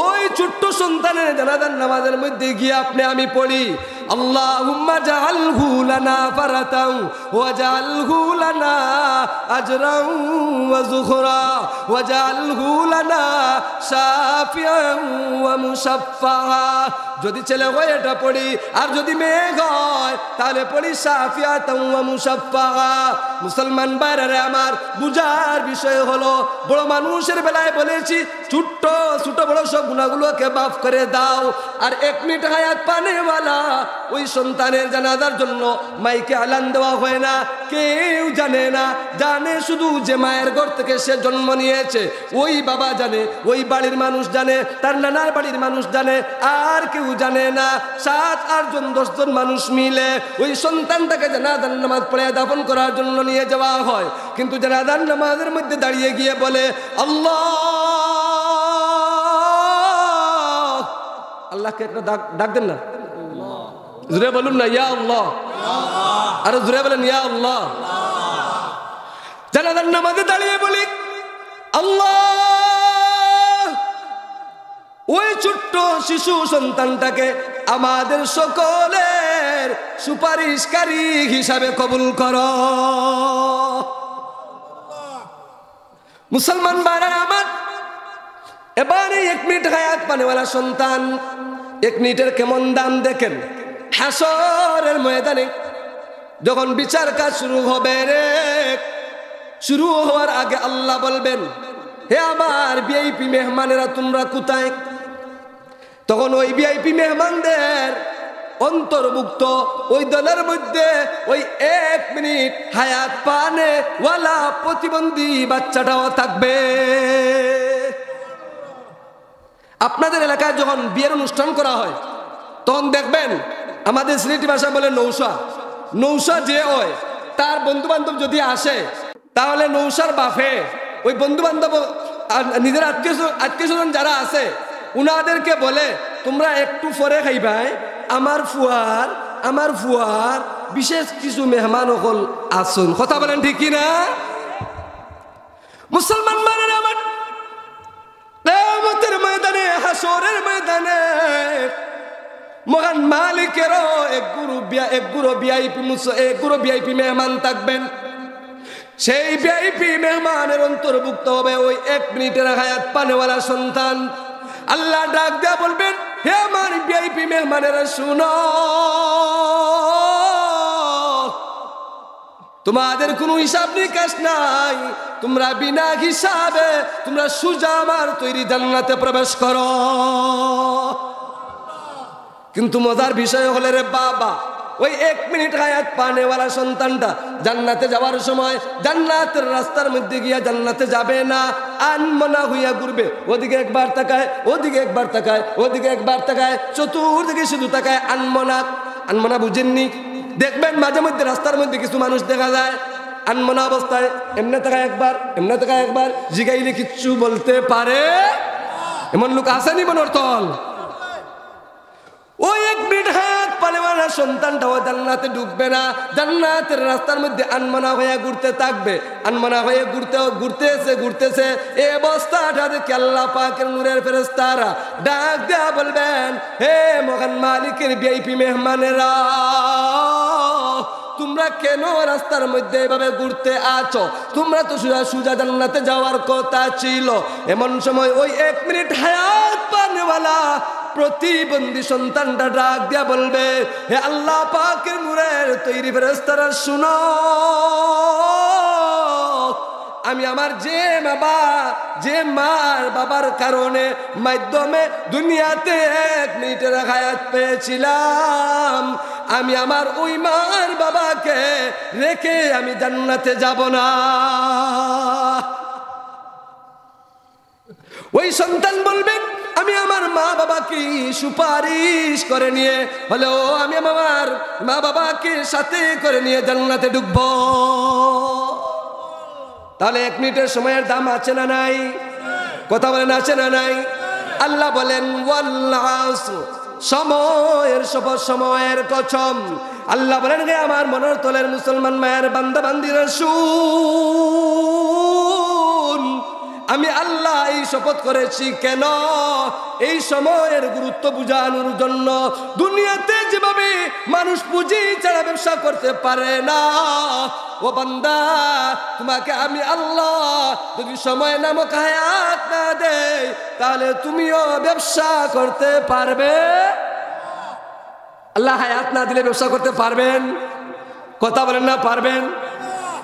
ওই ছোট্ট সন্তানের জানাজার নামাজের মধ্যে গিয়ে আপনি আমি পড়ি, আল্লাহুম্মা জাআলহু লানা ফারাতাও ওয়া জাআলহু লানা আজরাও ওয়া যুখরা ওয়া জাআলহু লানা শাফিআন ওয়া মুশাফফা। যদি ছেলে হয় এটা পড়ি, আর যদি মেয়ে হয় তাহলে পড়ি শাফিআতাও ওয়া মুশাফফা। মুসলমান ভাইরা আমার, বুঝার বিষয় হলো, বড় মানুষের বেলায় বলেছি ছোট বড় সব গুনাহগুলোকে মাফ করে দাও। আর 1 মিনিট হায়াত পানেওয়ালা ওই সন্তানের জানাজার জন্য মাইকে এলান দেওয়া হয় না। কেউ জানে না, জানে শুধু যে মায়ের ঘর থেকে সে জন্ম নিয়েছে ওই বাবা জানে, ওই বাড়ির মানুষ জানে, তার নানার বাড়ির মানুষ জানে, আর কেউ জানে না। 7-8 জন 10 জন মানুষ মিলে ওই সন্তানটাকে জানাজার নামাজ পড়ে দাফন করার জন্য নিয়ে যাওয়া হয়। কিন্তু জানাজার নামাজের মধ্যে দাঁড়িয়ে গিয়ে বলে, আল্লাহ, আল্লাহকে একটা ডাক দেন না, জোরে বলুন না, ইয়া আল্লাহ, আরো জোরে বলেন ইয়া আল্লাহ। জানাজার নামাজে দাঁড়িয়ে বলি, আল্লাহ, ওই ছোট্ট শিশু সন্তানটাকে আমাদের সকলের সুপারিশকারী হিসাবে কবুল করো। মুসলমান ভাইরা আমার, এবার এই 1 মিনিট হায়াত পানেওয়ালা সন্তান, 1 মিনিটের কেমন দাম দেখেন। হাসরের ময়দানে যখন বিচার কাজ শুরু হবে রে, শুরু হওয়ার আগে আল্লাহ বলবেন, হে আমার ভিআইপি মেহমানেরা তোমরা কোথায়? তখন ওই ভিআইপি মেহমানদের অন্তর্ভুক্ত ওই দলের মধ্যে ওই 1 মিনিট হায়াত পানে ওয়ালা প্রতিবন্ধী বাচ্চাটাও থাকবে। আপনাদের এলাকায় যখন বিয়ের অনুষ্ঠান করা হয় তখন দেখবেন আমাদের সিলেটি ভাষা বলে নৌসা যে হয়, তার বন্ধু বান্ধব যদি আসে তাহলে নৌসার বাপে ওই বন্ধু বান্ধব নিজের আত্মীয় স্বজন যারা আছে উনাদেরকে বলে, তোমরা একটু পরে খাইবাই, আমার ফুয়ার বিশেষ কিছু মেহমান হল আসুন। কথা বলেন ঠিক কিনা? মুসলমান মানেন আমার, কিয়ামতের ময়দানে, হাসরের ময়দানে মহান মালিকেরও এক গুরু ভিআইপি মেহমান থাকবেন। সেই ভিআইপি মেহমানের অন্তর্ভুক্ত হবে ওই 1 মিনিটের হায়াত পানেওয়ালা সন্তান। আল্লাহ ডাক দেয়া বলবেন, হে আমার ভিআইপি মেহমানেরা শুনো, তোমাদের কোনো হিসাব নিকাশ নাই, তোমরা বিনা হিসাবে তোমরা সুজা আমার তৈরি জান্নাতে প্রবেশ করো। কিন্তু মজার বিষয় হলে রে বাবা, ওই 1 মিনিট হায়াত পানেওয়ালা সন্তানটা জান্নাতে যাওয়ার সময় জান্নাতের রাস্তার মধ্যে গিয়া জান্নাতে যাবে না, আনমনা হইয়া ঘুরবে। ওদিকে একবার তাকায়, ওদিকে একবার তাকায়, ওদিকে একবার তাকায়, চতুর্দিকে শুধু তাকায়। আনমনা বুঝেননি? দেখবেন মাঝে মধ্যে রাস্তার মধ্যে কিছু মানুষ দেখা যায় আনমনা অবস্থায়, এমনি তাকায় একবার, এমনি তাকায় একবার, জিগাইলে কিচ্ছু বলতে পারে এমন লোক আসেনি মনের তল। ওই 1 মিনিট হায়াত পানেওয়ালা সন্তানটাও জান্নাতে ঢুকবে না, জান্নাতের রাস্তার মধ্যে আনমনা হয়ে ঘুরতে থাকবে। আনমনা হয়ে ঘুরতেছে এই অবস্থাটা দেখে আল্লাহ পাকের নূরের ফেরেশতারা ডাক দেয়া বলবেন, হে মহান মালিকের ভিআইপি মেহমানেরা, তোমরা কেন রাস্তার মধ্যে এভাবে ঘুরতে আছো? তোমরা তো সোজা সোজা জান্নাতে যাওয়ার কথা ছিল। এমন সময় ওই 1 মিনিট হায়াত পানেওয়ালা প্রতিবন্ধী সন্তানটা ডাক দিয়া বলবে, হে আল্লাহ পাকের নূরের তৈরি ফেরেশতারা শুনো, আমি আমার যে মার বাবার কারণে মাধ্যমে দুনিয়াতে 1 মিনিটের হায়াত পেয়েছিলাম, আমি আমার ওই মার বাবাকে রেখে আমি জান্নাতে যাব না। ওই সন্তান বলবেন, আমি আমার মা বাবাকে সুপারিশ করে নিয়ে হলেও আমি আমার মা বাবাকে সাথে করে নিয়ে জান্নাতে ঢুকবো। তাহলে 1 মিনিটের সময়ের দাম আছে না নাই? কথা বলেন, আছে না নাই? আল্লাহ বলেন ওয়াল আসর, সময়ের শপথ, সময়ের কসম। আল্লাহ বলেন, হে আমার মনের তলের মুসলমান মায়ের বান্দা বান্দিরা শুন, আমি আল্লাহ এই শপথ করেছি। কেন? এই সময়ের গুরুত্ব বুঝানোর জন্য। দুনিয়াতে যেভাবে মানুষ পুঁজি ছাড়া ব্যবসা করতে পারে না, ও বান্দা তোমাকে আমি আল্লাহ যদি সময় নামক হায়াত না দেই, তাহলে তুমিও ব্যবসা করতে পারবে? আল্লাহ হায়াত না দিলে ব্যবসা করতে পারবেন? কথা বলেন না, পারবেন?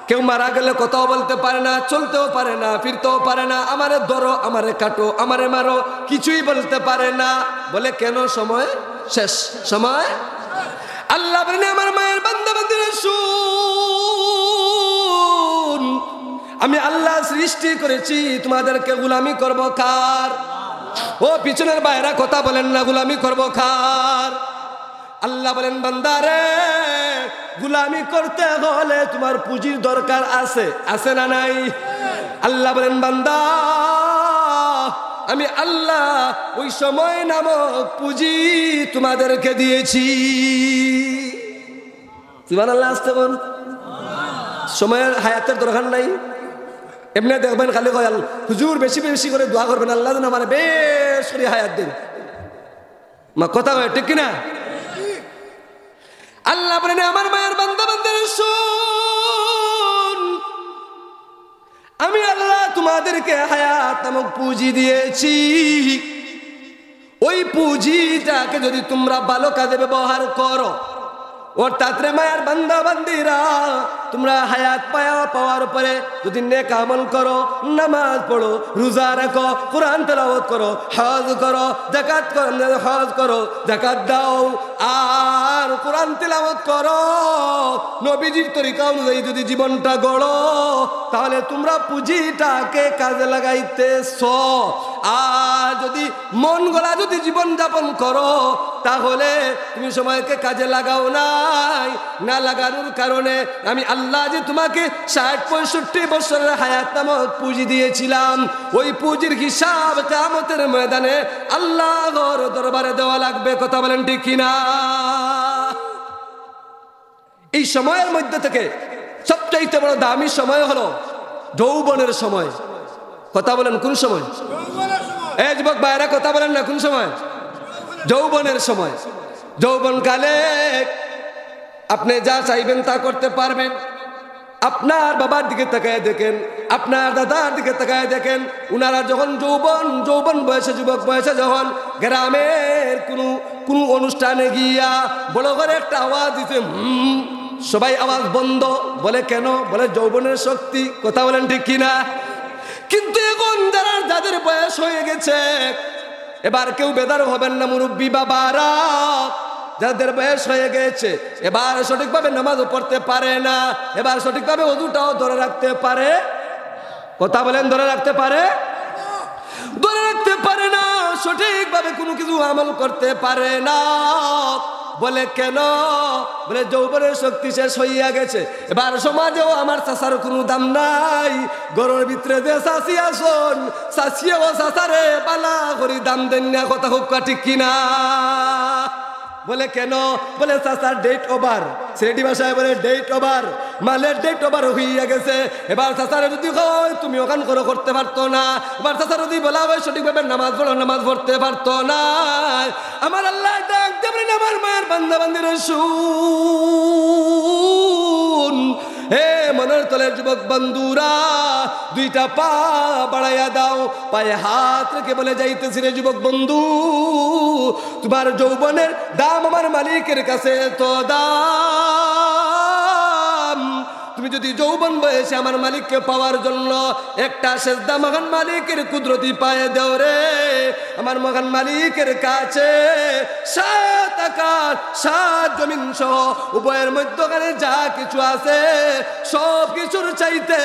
কেউ মারা গেলে কথাও বলতে পারে না, চলতেও পারে না, ফিরতেও পারে না, আমারে ধরো, আমারে কাটো, আমারে মারো, কিছুই বলতে পারে না। বলে কেন? সময় শেষ, সময়। আল্লাহ বলেন, আমার মায়ের বান্দা বান্দিরা শুন, আমি আল্লাহ সৃষ্টি করেছি, তোমাদেরকে গোলামি করব কার? ও পিছনের বাইরা কথা বলেন না, গোলামি করব কার? আল্লাহ বলেন, বান্দারে গোলামি করতে হলে তোমার পুঁজির দরকার আছে, আছে না নাই? আল্লাহ বলেন, বান্দা আমি আল্লাহ ওই সময় নামক পুঁজি তোমাদেরকে দিয়েছি। সুবহানাল্লাহ, আসতে বল। সময়ের হায়াতের দরকার নাই। এমনি দেখবেন খালি কয়াল হুজুর বেশি বেশি করে দোয়া করবেন, আল্লাহ যেন আমার বেশ করে হায়াত দেন। মা কথা হয় ঠিক কিনা? আল্লাহ বলেন, আমার মায়ের বান্দা বান্দারা শুন, আমি আল্লাহ তোমাদেরকে হায়াত নামক পুঁজি দিয়েছি। ওই পুঁজিটাকে যদি তোমরা ভালো কাজে ব্যবহার করো, অর্থাৎ রে মায়ের বান্দা বান্দিরা, তোমরা হায়াত পাওয়ার পরে যদি নেক আমল করো, নামাজ পড়ো, রোজা রাখো, কোরআন তেলাওয়াত করো, হজ করো, যাকাত করো, হজ করো, যাকাত দাও, আর কোরআন তেলাওয়াত করো, নবীজির তরিকা অনুযায়ী যদি জীবনটা গড়ো, তাহলে তোমরা পুঁজিটাকে কাজে লাগাইতেছো। আর যদি মন গলা যদি জীবন যাপন করো, তাহলে তুমি সময়কে কাজে লাগাও নাই। না লাগানোর কারণে আমি আল্লাহ যে তোমাকে 60-65 বছরের হায়াত নামক পুঁজি দিয়েছিলাম, ওই পুঁজির হিসাব কিয়ামতের ময়দানে আল্লাহর দরবারে দেওয়া লাগবে। কথা বলেন ঠিক কিনা? এই সময়ের মধ্যে থেকে সবচাইতে বড় দামি সময় হলো যৌবনের সময়। কথা বলেন কোন সময়? এই যুবক ভাইরা কথা বলেন না, কোন সময়? যৌবনের সময়। যৌবনকালে আপনি যা চাইবেন তা করতে পারবেন। আপনার বাবার দিকে তাকায় দেখেন, আপনার দাদার দিকে তাকায় দেখেন, উনারা যখন যৌবন বয়সে, যুবক বয়সে যখন গ্রামের কোনো অনুষ্ঠানে গিয়া বড় করে একটা আওয়াজ দিতে, সবাই আওয়াজ বন্ধ। বলে কেন? বলে যৌবনের শক্তি। কথা বলেন ঠিক কিনা? কিন্তু এখন যাদের বয়স হয়ে গেছে, এবার কেউ বেদার হবেন না, মুরব্বী বাবারা, যাদের বয়স হয়ে গেছে, এবার সঠিকভাবে নামাজও পড়তে পারে না, এবার সঠিকভাবে ওযুটাও ধরে রাখতে পারে। কথা বলেন, ধরে রাখতে পারে? ধরে রাখতে পারে না, সঠিকভাবে কোনো কিছু আমল করতে পারে না। বলে কেন? বলে যৌবনের শক্তি শেষ হইয়া গেছে। এবার সমাজেও আমার চাচার কোনো দাম নাই। ঘরের ভিতরে যে চাচি আসন, চাচিয়েও চাচারে পালা করি দাম দেন না। কথা খুব ঠিক কিনা? বলে কেন? বলে চাচার ডেট ওভার, সিলেটি ভাষায় বলে ডেট ওভার, মালের ডেট ওভার হইয়া গেছে। এবার চাচারে যদি হয় তুমি ওখান করতে পারতো না, এবার চাচার যদি বলা হয় সঠিকভাবে নামাজ পড়ো, নামাজ পড়তে পারতো না। আমার আল্লাহ ডাক দেবেন, আমার মায়ের বান্দা বান্দিরা শুন, তলে যুবক বন্ধুরা দুইটা পা বাড়াইয়া দাও, পায়ে হাত রেখে বলে যাইতেছি রে যুবক বন্ধু, তোমার যৌবনের দাম আমার মালিকের কাছে তো দাম। তুমি যদি যৌবন বয়সে আমার মালিককে পাওয়ার জন্য একটা সেজদা মহান মালিকের কুদরতি পায়ে দেও রে, আমার মহান মালিকের কাছে 7 আকাশ 7 জমিন সহ উভয়ের মধ্যখানে যা কিছু আছে সব কিছুর চাইতে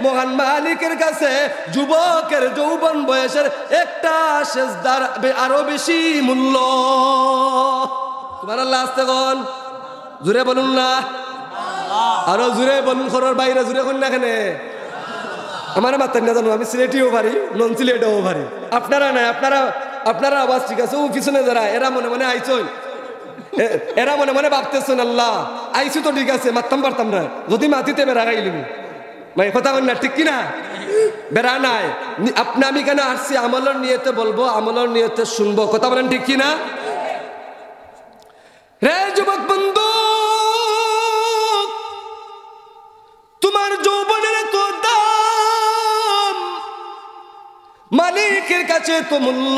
মহান মালিকের কাছে যুবকের যৌবন বয়সের একটা সেজদার আরো বেশি মূল্য। সুবহানাল্লাহ, আস্তে কোন, জোরে বলুন না, আরো জোরে বলুন, খরর বাইরে জোরে কোন না কেন? আমার মাত্র না জানো, আমি সিলেটিও পারি, নন সিলেটও পারি। আপনারা নাই, আপনারা আওয়াজ ঠিক আছে। ও পিছনে যারা এরা মনে মনে আইছই, এরা মনে মনে ভাবতেছেন আল্লাহ আইসু তো ঠিক আছে, মারতাম পারতাম না যদি মাটিতে বেড়া গাইলিম। ভাই কথা বল না, ঠিক কিনা? বেড়া নাই। আমি কেন আসছি? আমলের নিয়তে বলবো, আমলের নিয়তে শুনবো। কথা বলেন ঠিক কিনা? রে যুবক বন্ধু, তোমার যৌবনের তো দাম, মালিকের কাছে তো মূল্য।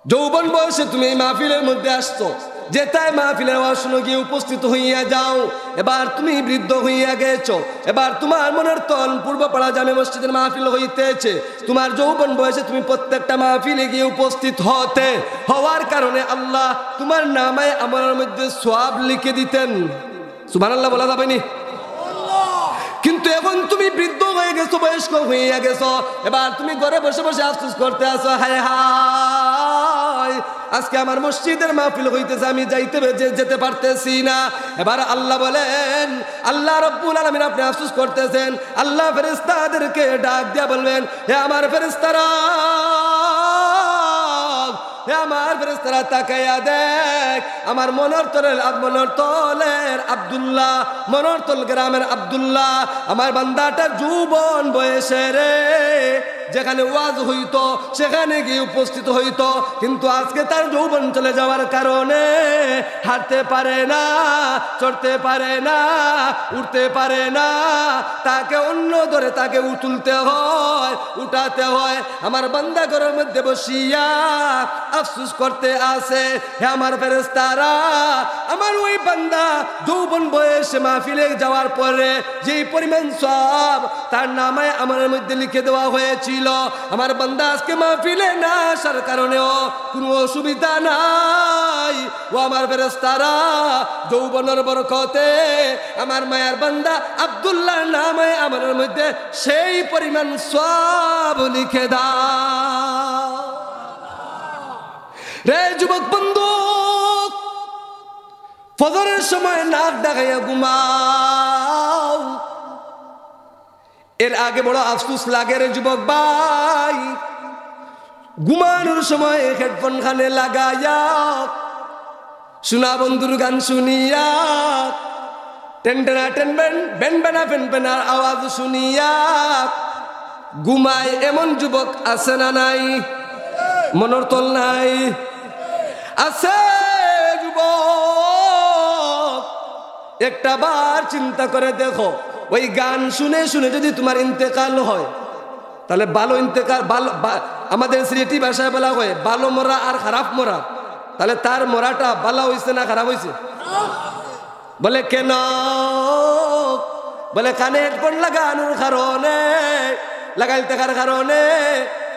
যৌবন বয়সে তুমি এই মাহফিলের মধ্যে আসছো, যেটাই মাহফিলের আসনে গিয়ে উপস্থিত হইয়া যাও। এবার তুমি বৃদ্ধ হইয়া গেছো, এবার তোমার মনের তন পূর্বপাড়া জামে মসজিদের মাহফিল হইতেছে। তোমার যৌবন বয়সে তুমি প্রত্যেকটা মাহফিলে গিয়ে উপস্থিত হওয়ার কারণে আল্লাহ তোমার নামে আমার মধ্যে সওয়াব লিখে দিতেন। সুবহানাল্লাহ বলা যাবে নি? কিন্তু এখন তুমি বৃদ্ধ হয়ে গেছো, বয়স্ক হইয়া গেছো, এবার তুমি ঘরে বসে বসে আফসোস করতে আসো, হায় হায় আজকে আমার মসজিদের মাহফিল হইতেছে, আমি যেতে পারতেছি না। এবার আল্লাহ বলেন, আল্লাহ রাব্বুল আলামিন আপনি আফসোস করতেছেন, আল্লাহ ফেরেশতাদেরকে ডাক দিয়া বলবেন, হে আমার ফেরেশতারা, হে আমার ফেরেশতারা তাকাইয়া দেখ, আমার মনোরতলের আব্দুল্লাহ, মনোরতল গ্রামের আব্দুল্লাহ, আমার বান্দাটা যৌবন বয়সে রে যেখানে ওয়াজ হইতো সেখানে গিয়ে উপস্থিত হইতো, কিন্তু আজকে তার যৌবন চলে যাওয়ার কারণে হাঁটতে পারে না, চড়তে পারে না, উঠতে পারে না, তাকে অন্য ধরে তাকে তুলতে হয়, উঠাতে হয়। আমার বান্দা ঘরের মধ্যে বসিয়া আফসোস করতে আসে, হে আমার ফেরেশতারা, আমার ওই বান্দা যৌবন বয়সে মাহফিলে যাওয়ার পরে যেই পরিমাণ সওয়াব তার নামে আমার মধ্যে লিখে দেওয়া হয়েছিল, আমার বান্দা আজকে মাহফিলে না আসার কারণেও কোনো অসুবিধা নাই। ও আমার ফেরেশতারা, যৌবনের বরকতে আমার মায়ের বান্দা আব্দুল্লাহর নামে আমার মধ্যে সেই পরিমাণ সওয়াব লিখে দাও। রে যুবক বন্ধু, ফজরের সময় নাক ডাকাইয়া ঘুমাও, এর আগে বড় আফসোস লাগে রে যুবক ভাই, ঘুমানোর সময় হেডফোন খানে লাগাইয়া শোনা বন্ধুর গান শুনিয়া, টেনটেনা টেনবেন বেনবেনা ফেনবেনার আওয়াজ শুনিয়া ঘুমায় এমন যুবক আছে না নাই? মনের তল নাই? আছে যুবক, একটা বার চিন্তা করে দেখো, ওই গান শুনে শুনে যদি তোমার ইন্তেকাল হয়, তাহলে ভালো ইন্তেকাল, আমাদের সিলেটি ভাষায় বলা হয় ভালো মরা আর খারাপ মরা, তাহলে তার মরাটা ভালো হয়েছে না খারাপ হয়েছে? বলে কেন? বলে কানে হেডফোন লাগানোর কারণে, লাগাইতে থাকার কারণে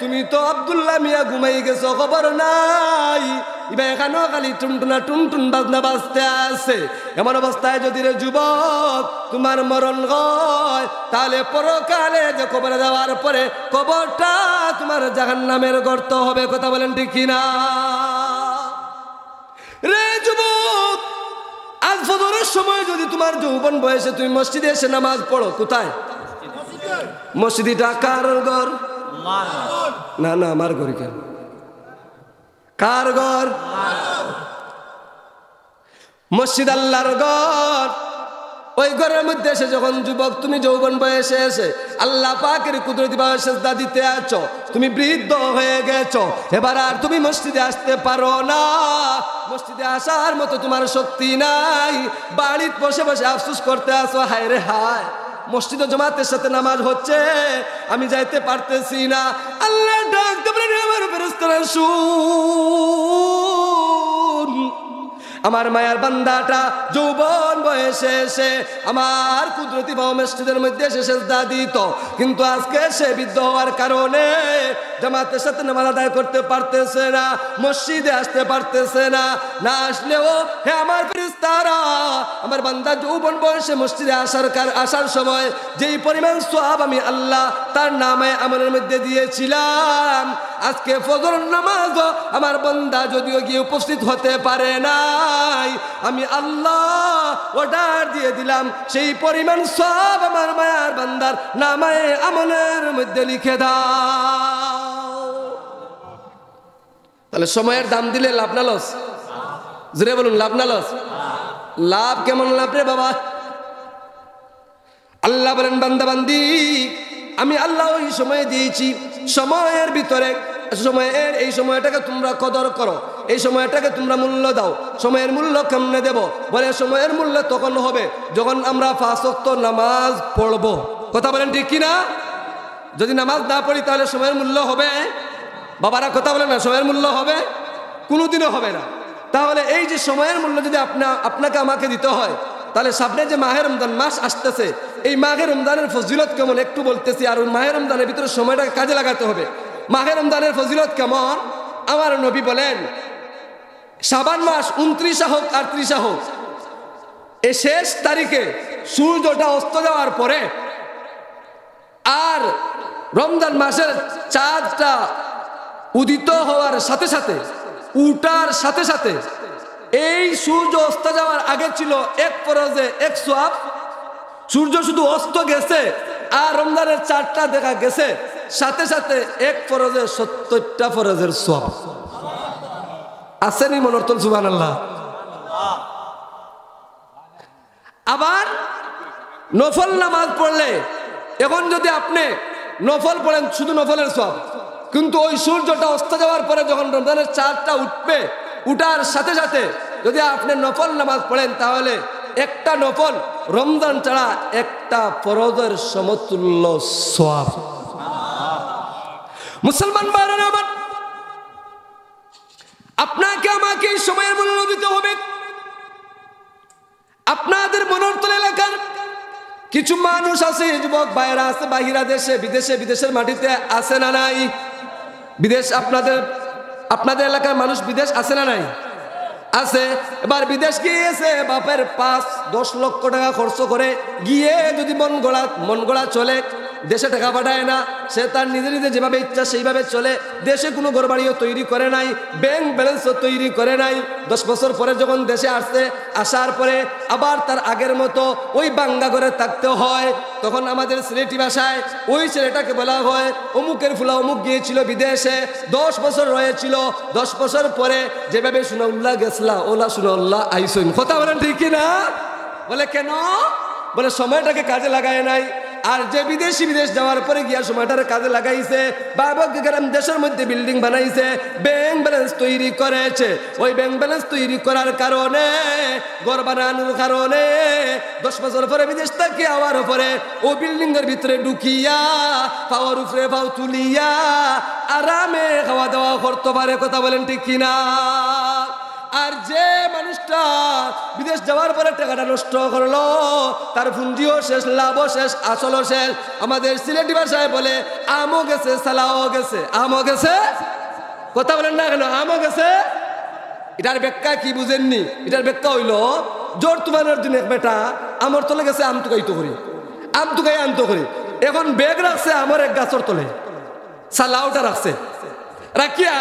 তুমি তো আব্দুল্লাহ মিয়া ঘুমাই গেছো, খবর নাই, এবার এখানেও খালি টুনটুনা টুনটুন বাজনা বাজতে আছে। এমন অবস্থায় যদি রে যুবক তোমার মরণ হয়, তাহলে পরকালে যে কবরে যাওয়ার পরে কবরটা তোমার জাহান্নামের গর্ত হবে। কথা বলেন ঠিক কিনা? রে যুবক, আজ ফজরের সময় যদি তোমার যৌবন বয়সে তুমি মসজিদে এসে নামাজ পড়ো, কোথায়? মসজিদটা কার ঘর? না না, আমার ঘর। কেন? কার ঘর? মসজিদ আল্লাহর ঘর। ওই ঘরের মধ্যে এসে যখন যুবক তুমি যৌবন বয়সে এসে আল্লাহ পাকের কুদরতি ভাবে সেজদা দিতে আছো, তুমি বৃদ্ধ হয়ে গেছো, এবার আর তুমি মসজিদে আসতে পারো না, মসজিদে আসার মতো তোমার শক্তি নাই, বাড়িতে বসে বসে আফসোস করতে আসো, হায় রে হায় মসজিদ ও জামাতের সাথে নামাজ হচ্ছে, আমি যাইতে পারতেছি না। আল্লাহ ডাকতে বলেন, আমার ফেরেশতারা শুন, আমার মায়ার বান্দাটা যৌবন বয়সে এসে আমার কুদরতি ভাবে মসজিদের মধ্যে এসে সেজদা দিত, কিন্তু আজকে সে বৃদ্ধ হওয়ার কারণে জামাতের সাথে নামাজ আদায় করতে পারতেছে না, মসজিদে আসতে পারতেছে না, না আসলেও হে আমার ফেরেশতারা, আমার বান্দা যৌবন বয়সে মসজিদে আসার সময় যেই পরিমাণ সওয়াব আমি আল্লাহ তার নামে আমলের মধ্যে দিয়েছিলাম, আজকে ফজর নামাজ আমার বান্দা যদিও গিয়ে উপস্থিত হতে পারে নাই, আমি আল্লাহ অর্ডার দিয়ে দিলাম সেই পরিমাণ সওয়াব আমার মায়ার বান্দার নামে আমলের মধ্যে লিখে দাও। তাহলে সময়ের দাম দিলে লাভ না লস? জোরে বলুন, লাভ না লস? লাভ কেমন লাভ রে বাবা? আল্লাহ বলেন, বান্দা বান্দি আমি আল্লাহ ওই সময় দিয়েছি, সময়ের ভিতরে সময়ের এই সময়টাকে তোমরা কদর করো, এই সময়টাকে তোমরা মূল্য দাও। সময়ের মূল্য কেমনে দেব? বলে সময়ের মূল্য তখন হবে যখন আমরা 5 ওয়াক্ত নামাজ পড়বো। কথা বলেন ঠিক কিনা? যদি নামাজ না পড়ি তাহলে সময়ের মূল্য হবে? বাবারা কথা বলেন না, সময়ের মূল্য হবে? কোনোদিনও হবে না। তাহলে এই যে সময়ের মূল্য যদি আপনাকে আমাকে দিতে হয়, তাহলে সামনে যে মাহে রমজান মাস আসতেছে, এই মাহে রমজানের ফজিলত কেমন একটু বলতেছি, আর ওই মাহে রমজানের ভিতরে সময়টাকে কাজে লাগাতে হবে। মাহে রমজানের ফজিলত কেমন? আমার নবী বলেন, শাবান মাস 29 হোক আর 30 হোক, এই শেষ তারিখে সূর্যটা অস্ত যাওয়ার পরে আর রমজান মাসের চাঁদটা উদিত হওয়ার সাথে সাথে, উঠার সাথে সাথে, এই সূর্য অস্ত যাওয়ার আগে ছিল এক ফরজে এক সওয়াব, সূর্য শুধু অস্ত গেছে আর রমজানের চাঁদটা দেখা গেছে, সাথে সাথে এক ফরজে 70টা ফরজের সওয়াব। আসেনি মনে হতো? সুবহানাল্লাহ। আবার নফল নামাজ পড়লে, এখন যদি আপনি নফল পড়েন শুধু নফলের সওয়াব, কিন্তু ওই সূর্যটা অস্ত যাওয়ার পরে যখন রমজানের চাঁদটা উঠবে, উঠার সাথে সাথে যদি আপনি নফল নামাজ পড়েন, তাহলে একটা নফল রমজান ছাড়া একটা ফরজের সমতুল্য সওয়াব। মুসলমান ভাইরা আমার, আপনাকে আমাকে এই সময়ের মূল্য দিতে হবে। আপনাদের মনোরতল এলাকার কিছু মানুষ আছে, যুবক ভাইরা আছে বাহিরা দেশে, বিদেশের মাটিতে আছে না নাই? বিদেশ আপনাদের এলাকার মানুষ বিদেশ আছে না নাই? আছে। এবার বিদেশ গিয়েছে, বাপের 5-10 লক্ষ টাকা খরচ করে গিয়ে যদি মন গড়া চলে, দেশে টাকা পাঠায় না, সে তার নিজে যেভাবে ইচ্ছা সেইভাবে চলে, দেশে কোনো ঘরবাড়িও তৈরি করে নাই, ব্যাংক ব্যালেন্সও তৈরি করে নাই। 10 বছর পরে যখন দেশে আসার পরে আবার তার আগের মতো ওই বাঙ্গা ঘরে থাকতে হয়, তখন আমাদের সিলেটি ভাষায় ওই ছেলেটাকে বলা হয় অমুকের ফুলা অমুক গিয়েছিল বিদেশে, 10 বছর রয়েছিল, 10 বছর পরে যেভাবে শুনাউল্লাহ গেছলা ওলা শুনাউল্লাহ আইসইন। কথা বলেন ঠিক কিনা? বলে কেন? বলে সময়টাকে কাজে লাগায় নাই। আর যে বিদেশ যাওয়ার পরে গিয়া সময়টার কাজে লাগাইছে, দেশের মধ্যে বিল্ডিং বানাইছে, ব্যাংক ব্যালেন্স তৈরি করেছে, ওই ব্যাংক ব্যালেন্স তৈরি করার কারণে, ঘর বানানোর কারণে 10 বছর পরে বিদেশ থেকে আওয়ার পরে ও বিল্ডিং এর ভিতরে ঢুকিয়া পাওয়ার উপরে পাও তুলিয়া আরামে খাওয়া দাওয়া করতে পারে। কথা বলেন ঠিক কিনা? আর যে মানুষটা বিদেশ যাওয়ার পরে টাকাটা নষ্ট করলো, তার পুঁজিও শেষ, লাভও শেষ, আসলও শেষ। আমাদের সিলেটি ভাষায় বলে আমও গেছে, সালাও গেছে। আমও গেছে, কথা বলেন না কেন? আমও গেছে। এটার ব্যাখ্যা কি বুঝেননি? এটার ব্যাখ্যা হইল, জোর তুমানের দিনে বেটা আমর তলে গেছে, আম তুকাইতো করি, আম তুকাই আনতো করি, এখন ব্যাগ রাখছে আমার এক গাছর তলে, সালাওটা রাখছে, রাখিয়া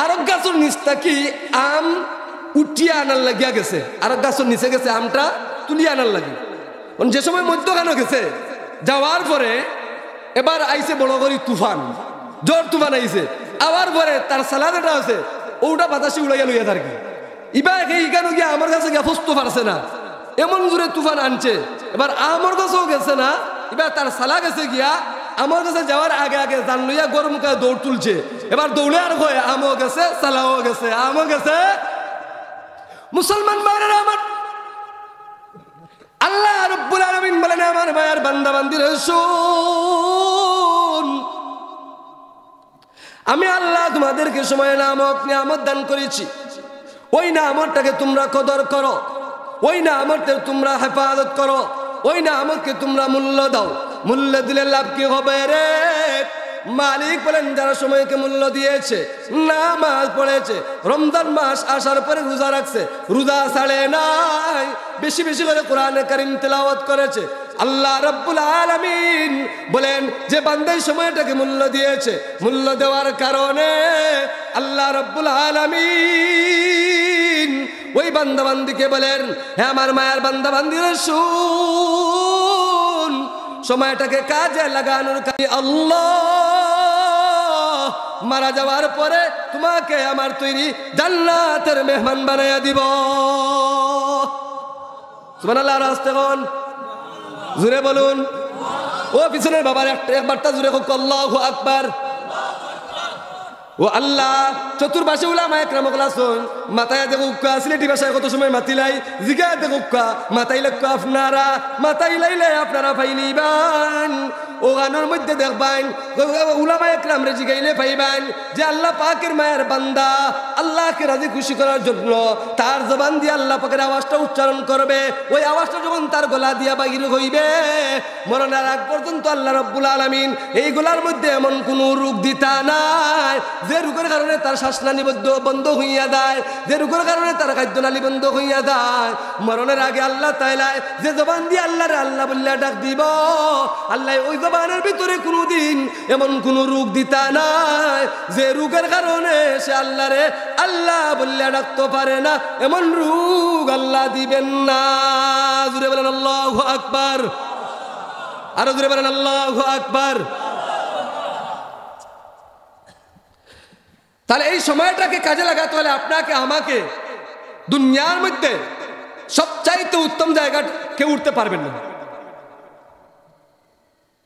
আরেক গাছের নিচটা কি আম উঠিয়ে আনার লাগিয়া গেছে, আরেক গাছের নিচে গেছে আমটা তুলিয়ে আনার লাগে। যে সময় মধ্যখানে গেছে, যাওয়ার পরে এবার আইছে বড় করি তুফান, জোর তুফান আইছে, আবার পরে তার সালাদাটা আছে ওটা বাতাসে উড়াইয়া লইয়া থাকি, ইবা এইখানে গিয়া আমার কাছে গিয়া ফসতে পারছে না, এমন জোরে তুফান আনছে, এবার আমার কাছেও গেছে না, এবার তার সালা গেছে গিয়া আমার কাছে যাওয়ার আগে আগে জান লইয়া গরম করে দৌড় তুলছে। এবার দৌড়ে আর হয় আমও গেছে, সালাও গেছে, আমও গেছে। মুসলমান ভাইরা আমার, আল্লাহ রাব্বুল আলামিন বলেন আমার ভাইয়ার বান্দা বান্দিরা শুন, আমি আল্লাহ তোমাদেরকে সময় নামক নিয়ামত দান করেছি, ওই নিয়ামতটাকে তোমরা কদর করো, ওই নিয়ামতের তোমরা হেফাজত করো, ওই নিয়ামতকে তোমরা মূল্য দাও। মূল্য দিলে লাভ কি হবে রে? মালিক বলেন যারা সময়কে মূল্য দিয়েছে, নামাজ পড়েছে, রমজান মাস আসার পরে রোজা রাখছে, রোজা ছাড়ে নাই, বেশি বেশি করে কোরআনে কারীম তেলাওয়াত করেছে, আল্লাহ রাব্বুল আলামিন বলেন যে বান্দার সময়টাকে মূল্য দিয়েছে, মূল্য দেওয়ার কারণে আল্লাহ রাব্বুল আলামিন ওই বান্দা বান্দিকে বলেন হে আমার মায়ার বান্দা বান্দিরা শুন, সময়টাকে কাজে লাগানোর কাজে আল্লাহ মারা যাওয়ার পরে তোমাকে আমার তৈরি জান্নাতের মেহমান বানাইয়া দিব। সুবহানাল্লাহ, রাস্তে কোন জুড়ে বলুন। ও পিছনের বাবার একবারটা জুড়ে হোক আল্লাহু আকবার। ও আল্লাহ চতুর্পাশে উলামা একরামগুলো আছেন, মাথায় দেখো সিলেটি ভাষায় কত সময় মাতিলাই জিগা দেখো মাথায় লেখ আপনারা, মাথায় লাইলে আপনারা পাইলিবান। ও গানের মধ্যে দেখবেন উলামা একরাম রে জিগাইলে পাইবেন যে আল্লাহ পাকের মায়ের বান্দা আল্লাহকে রাজি খুশি করার জন্য তার জবান দিয়ে আল্লাহ পাকের আওয়াজটা উচ্চারণ করবে, ওই আওয়াজটা যখন তার গলা দিয়া বাহির হইবে মরণের আগ পর্যন্ত আল্লাহ রাব্বুল আলামিন এই গলার মধ্যে এমন কোন রোগ দিতা নাই যে রোগের কারণে তার শ্বাসনালী বন্ধ হইয়া যায়, যে রোগের কারণে তার খাদ্যনালী বন্ধ হইয়া যায়। মরণের আগে আল্লাহ তাআলা যে জবান দিয়ে আল্লাহরে আল্লাহ বললে ডাক দিব, আল্লাহ ওই জবানের ভিতরে কোনোদিন এমন কোন রোগ দিতা নাই যে রোগের কারণে সে আল্লাহরে আল্লাহ বললে ডাকতে পারে না, এমন রোগ আল্লাহ দিবেন না। জুড়ে বলেন আল্লাহু আকবার, আরো জুড়ে বলেন আল্লাহু আকবার। তাহলে এই সময়টাকে কাজে লাগাতে হলে আপনাকে আমাকে দুনিয়ার মধ্যে সবচাইতে উত্তম জায়গা কেউ উঠতে পারবেন না।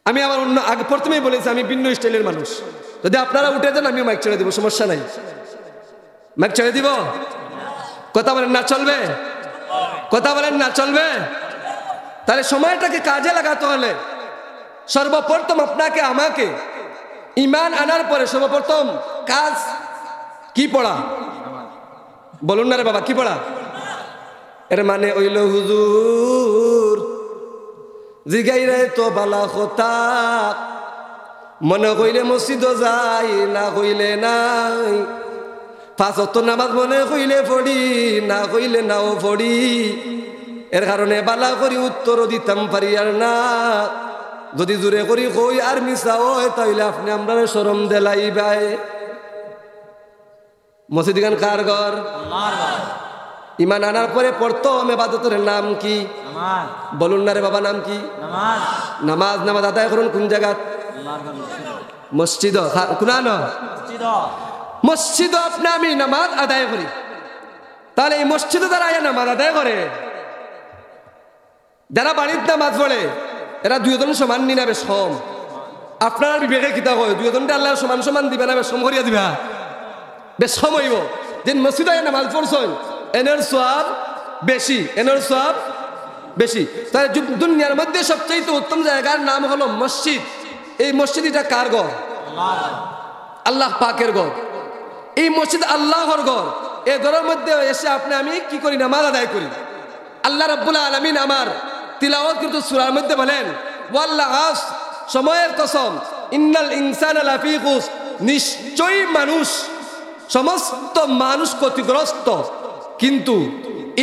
আমি আমার অন্য আগে প্রথমেই বলেছি আমি ভিন্ন স্টাইলের মানুষ, যদি আপনারা উঠে যান আমি মাইক ছেড়ে দিব, সমস্যা নাই, মাইক ছেড়ে দিব। কথা বলেন না চলবে? কথা বলেন না চলবে? তাহলে সময়টাকে কাজে লাগাতে হলে সর্বপ্রথম আপনাকে আমাকে ঈমান আনার পরে সর্বপ্রথম কাজ কি পড়া? বলুন না রে বাবা, কি পড়া? এর মানে হইল হুজুর জিগাইরে তো বালা কথা, মনে কইলে মসজিদ যাই না কইলে নাই, পাঁচ ওয়াক্ত নামাজ মনে কইলে পড়ি না কইলে নাও পড়ি, এর কারণে বালা করি উত্তর দিতাম পারি আর না, যদি জোরে করি কই আর মিছা হয় তাইলে আপনি আমরা শরম দেলাই ভাই। মসজিদ গান কার ঘর? ঈমান আনার পরে প্রথম ইবাদতের নাম কি? বলুন না রে বাবা, নাম কি? নামাজ। নামাজ আদায় করুন কোন জায়গা? মসজিদ। কোন মসজিদ? আপনি আমি নামাজ আদায় করি, তাহলে এই মসজিদে যারা নামাজ আদায় করে, যারা বাড়ির নামাজ পড়ে, এরা দুইজন সমান নি না? বেশ কম। আপনার বিবেকে কিতা কয় দুইজনটা আল্লাহ সমান সমান দিবে না? বেশ কম করিয়া দিবা, বেশ কম হইব। যে মসজিদে নামাজ পড়ছেন এনের সওয়াব বেশি, এনের সওয়াব বেশি। তাহলে দুনিয়ার মধ্যে সবচেয়ে উত্তম জায়গার নাম হলো মসজিদ। এই মসজিদ এটা কার ঘর? আল্লাহ পাকের ঘর। এই মসজিদ আল্লাহর ঘর। এই ঘরের মধ্যে এসে আপনি আমি কি করি? নামাজ আদায় করি। আল্লাহ রাব্বুল আলামিন আমার তিলাওয়াত কিন্তু সূরার মধ্যে বলেন ওয়াল আসর, সময়ের কসম, ইন্নাল ইনসানা লাফি খুসর, নিশ্চয়ই মানুষ, সমস্ত মানুষ ক্ষতিগ্রস্ত, কিন্তু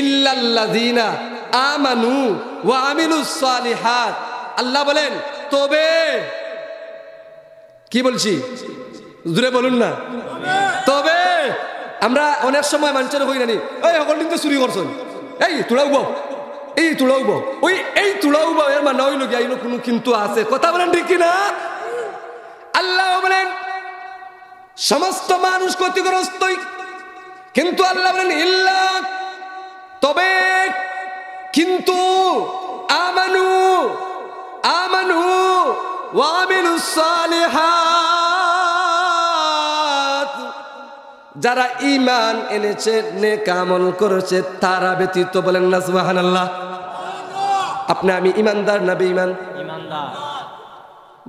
ইল্লাল্লাযীনা আমানু ওয়া আমিলুস সালিহাত, আল্লাহ বলেন তবে, কি বলছি জোরে বলুন না, তবে আমরা অনেক সময় মানুষের হই নানি ওই সকল দিন তো চুরি করছেন, এই তোলাও বউ, এই তুলাও বউ, ওই এই তুলাও বউ এর মানে হইল গিয়ে কোনো কিন্তু আছে। কথা বলেন ঠিক কিনা? আল্লাহ বলেন সমস্ত মানুষ ক্ষতিগ্রস্ত, কিন্তু আল্লাহ বলেন ইল্লা, তবে কিন্তু আমানু আমানু ওয়া আমিলুস সালিহাত, যারা ঈমান এনেছে নেক আমল করেছে তারা ব্যতীত, বলেন না সুবহানাল্লাহ। আপনি আমি ঈমানদার না বেঈমান? ঈমানদার।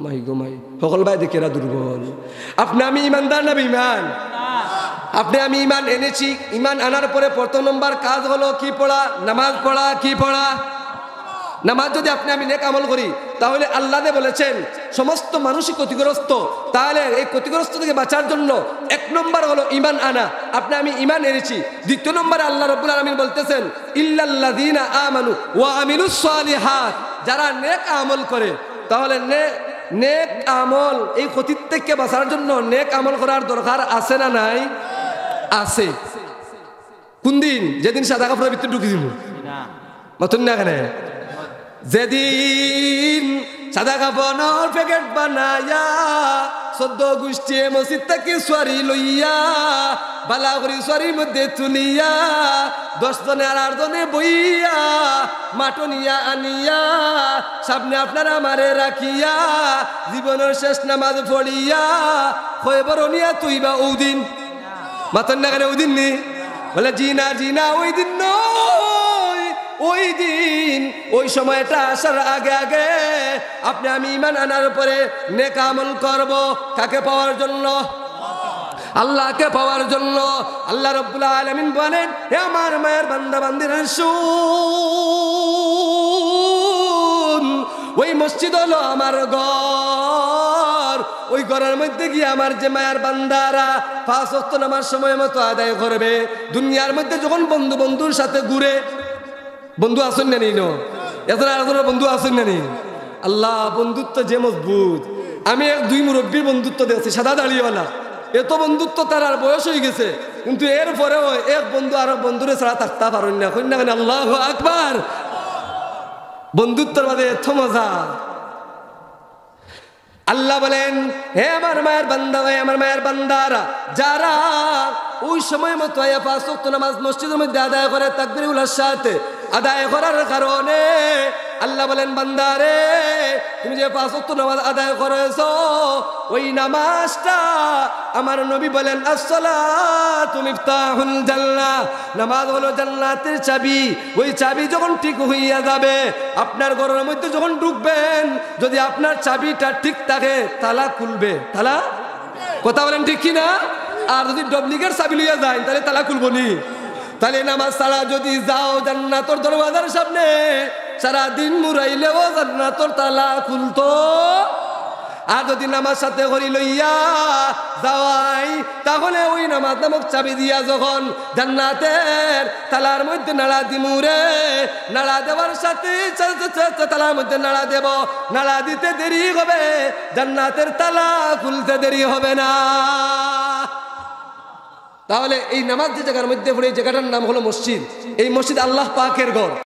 মাই গো মাই, সকল ভাই দেখেরা দুর্বল। আপনি আমি ঈমানদার না বেঈমান? আপনি আমি ঈমান এনেছি। ঈমান আনার পরে প্রথম নম্বর কাজ হলো কি পড়া? নামাজ পড়া। কি পড়া? নামাজ। যদি আপনি আমি নেক আমল করি তাহলে আল্লাহ বলেছেন সমস্ত মানুষই ক্ষতিগ্রস্ত, তাহলে এই ক্ষতিগ্রস্ত থেকে বাঁচার জন্য এক নম্বর হলো ঈমান আনা। আপনি আমি ঈমান এনেছি। দ্বিতীয় নম্বরে আল্লাহ রাব্বুল আলামিন বলতেছেন ইল্লাল্লাযীনা আমানু ওয়া আমিলুস সালিহাত, যারা নেক আমল করে। তাহলে নেক আমল, এই ক্ষতির থেকে বাঁচার জন্য নেক আমল করার দরকার আছে না নাই? আছে। কোন দিন? যেদিন সাদা কাপড়ের ভিতরে ঢুকি দিব মতন না কেন? যেদিন সাদা কাপড়ের প্যাকেট বানায়া 14 গোষ্ঠী মসজিদ থেকে সোয়ারি লইয়া বালা করি সোয়ারির মধ্যে তুলিয়া 10 জনে আর 8 জনে বইয়া মাটনিয়া আনিয়া সামনে আপনারা আমারে রাখিয়া জীবনের শেষ নামাজ পড়িয়া খয়বরনিয়া তুইবা ওই দিন মাতন না কেন? ওই দিন নি? বলে জিনা জিনা ওই দিন নয়, ওই দিন ওই সময়টা আসার আগে আগে আপনি আমি ঈমান আনার পরে নেক আমল করব। কাকে পাওয়ার জন্য? আল্লাহকে পাওয়ার জন্য। আল্লাহ রাব্বুল আলামিন বলেন হে আমার মায়ের বান্দা বান্দিরা শুন, ওই মসজিদ হলো আমার ঘর। ওই ঘরের মধ্যে গিয়ে আমার যে মায়ের বান্দারা 5 ওয়াক্ত নামাজ সময় মতো আদায় করবে। দুনিয়ার মধ্যে যখন বন্ধুর সাথে ঘুরে, বন্ধু আসেন না নি? এত বন্ধু আসেন না নি? আল্লাহ বন্ধুত্ব যে মজবুত। আমি 2 মুরব্বীর বন্ধুত্ব দেখছি, সাদা দাড়িওয়ালা। এত বন্ধুত্ব তার আর বয়স হয়ে গেছে, কিন্তু এরপরেও এক বন্ধু আর বন্ধুরে ছাড়া থাকতে পারেন না। কন্যা কেন? আল্লাহু আকবার। বন্ধুত্বের মাঝে এত মজা। আল্লাহ বলেন হে আমার মায়ের বান্দা, হে আমার মায়ের বান্দারা, যারা ওই সময় মতো 5 ওয়াক্ত নামাজ মসজিদের মধ্যে আদায় করে তাকবীরুল সাথে আদায় করার কারণে আল্লাহ বলেন বান্দারে তুমি যে 5 ওয়াক্ত নামাজ আদায় করেছো ওই নামাজটা আমার নবী বলেন আসসালাতু মিফতাহুল জান্নাহ, নামাজ হলো জান্নাতের চাবি। ওই চাবি যখন ঠিক হইয়া যাবে আপনার ঘরের মধ্যে যখন ঢুকবেন, যদি আপনার চাবিটা ঠিক থাকে তালা খুলবে। তালা কথা বলেন ঠিক কি না? আর যদি ডুপ্লিকেট চাবি লইয়া যায় তাহলে তালা খুলবো নি? তাহলে নামাজ ছাড়া যদি যাও জান্নাতের দরওয়াজার সামনে সারাদিন মুরাইলেও জান্নাতের তালা খুলতো। আর যদি নামাজ সাথে করি লইয়া যাওয়াই তাহলে ওই নামাজ নামক চাবি দিয়া যখন জান্নাতের তালার মধ্যে নাড়া দিমুরে, নাড়া দেওয়ার সাথে তালার মধ্যে নাড়া দেব, নাড়া দিতে দেরি হবে, জান্নাতের তালা খুলতে দেরি হবে না। তাহলে এই নামাজ যে জায়গার মধ্যে পড়ে, এই জায়গাটার নাম হলো মসজিদ। এই মসজিদ আল্লাহ পাকের ঘর।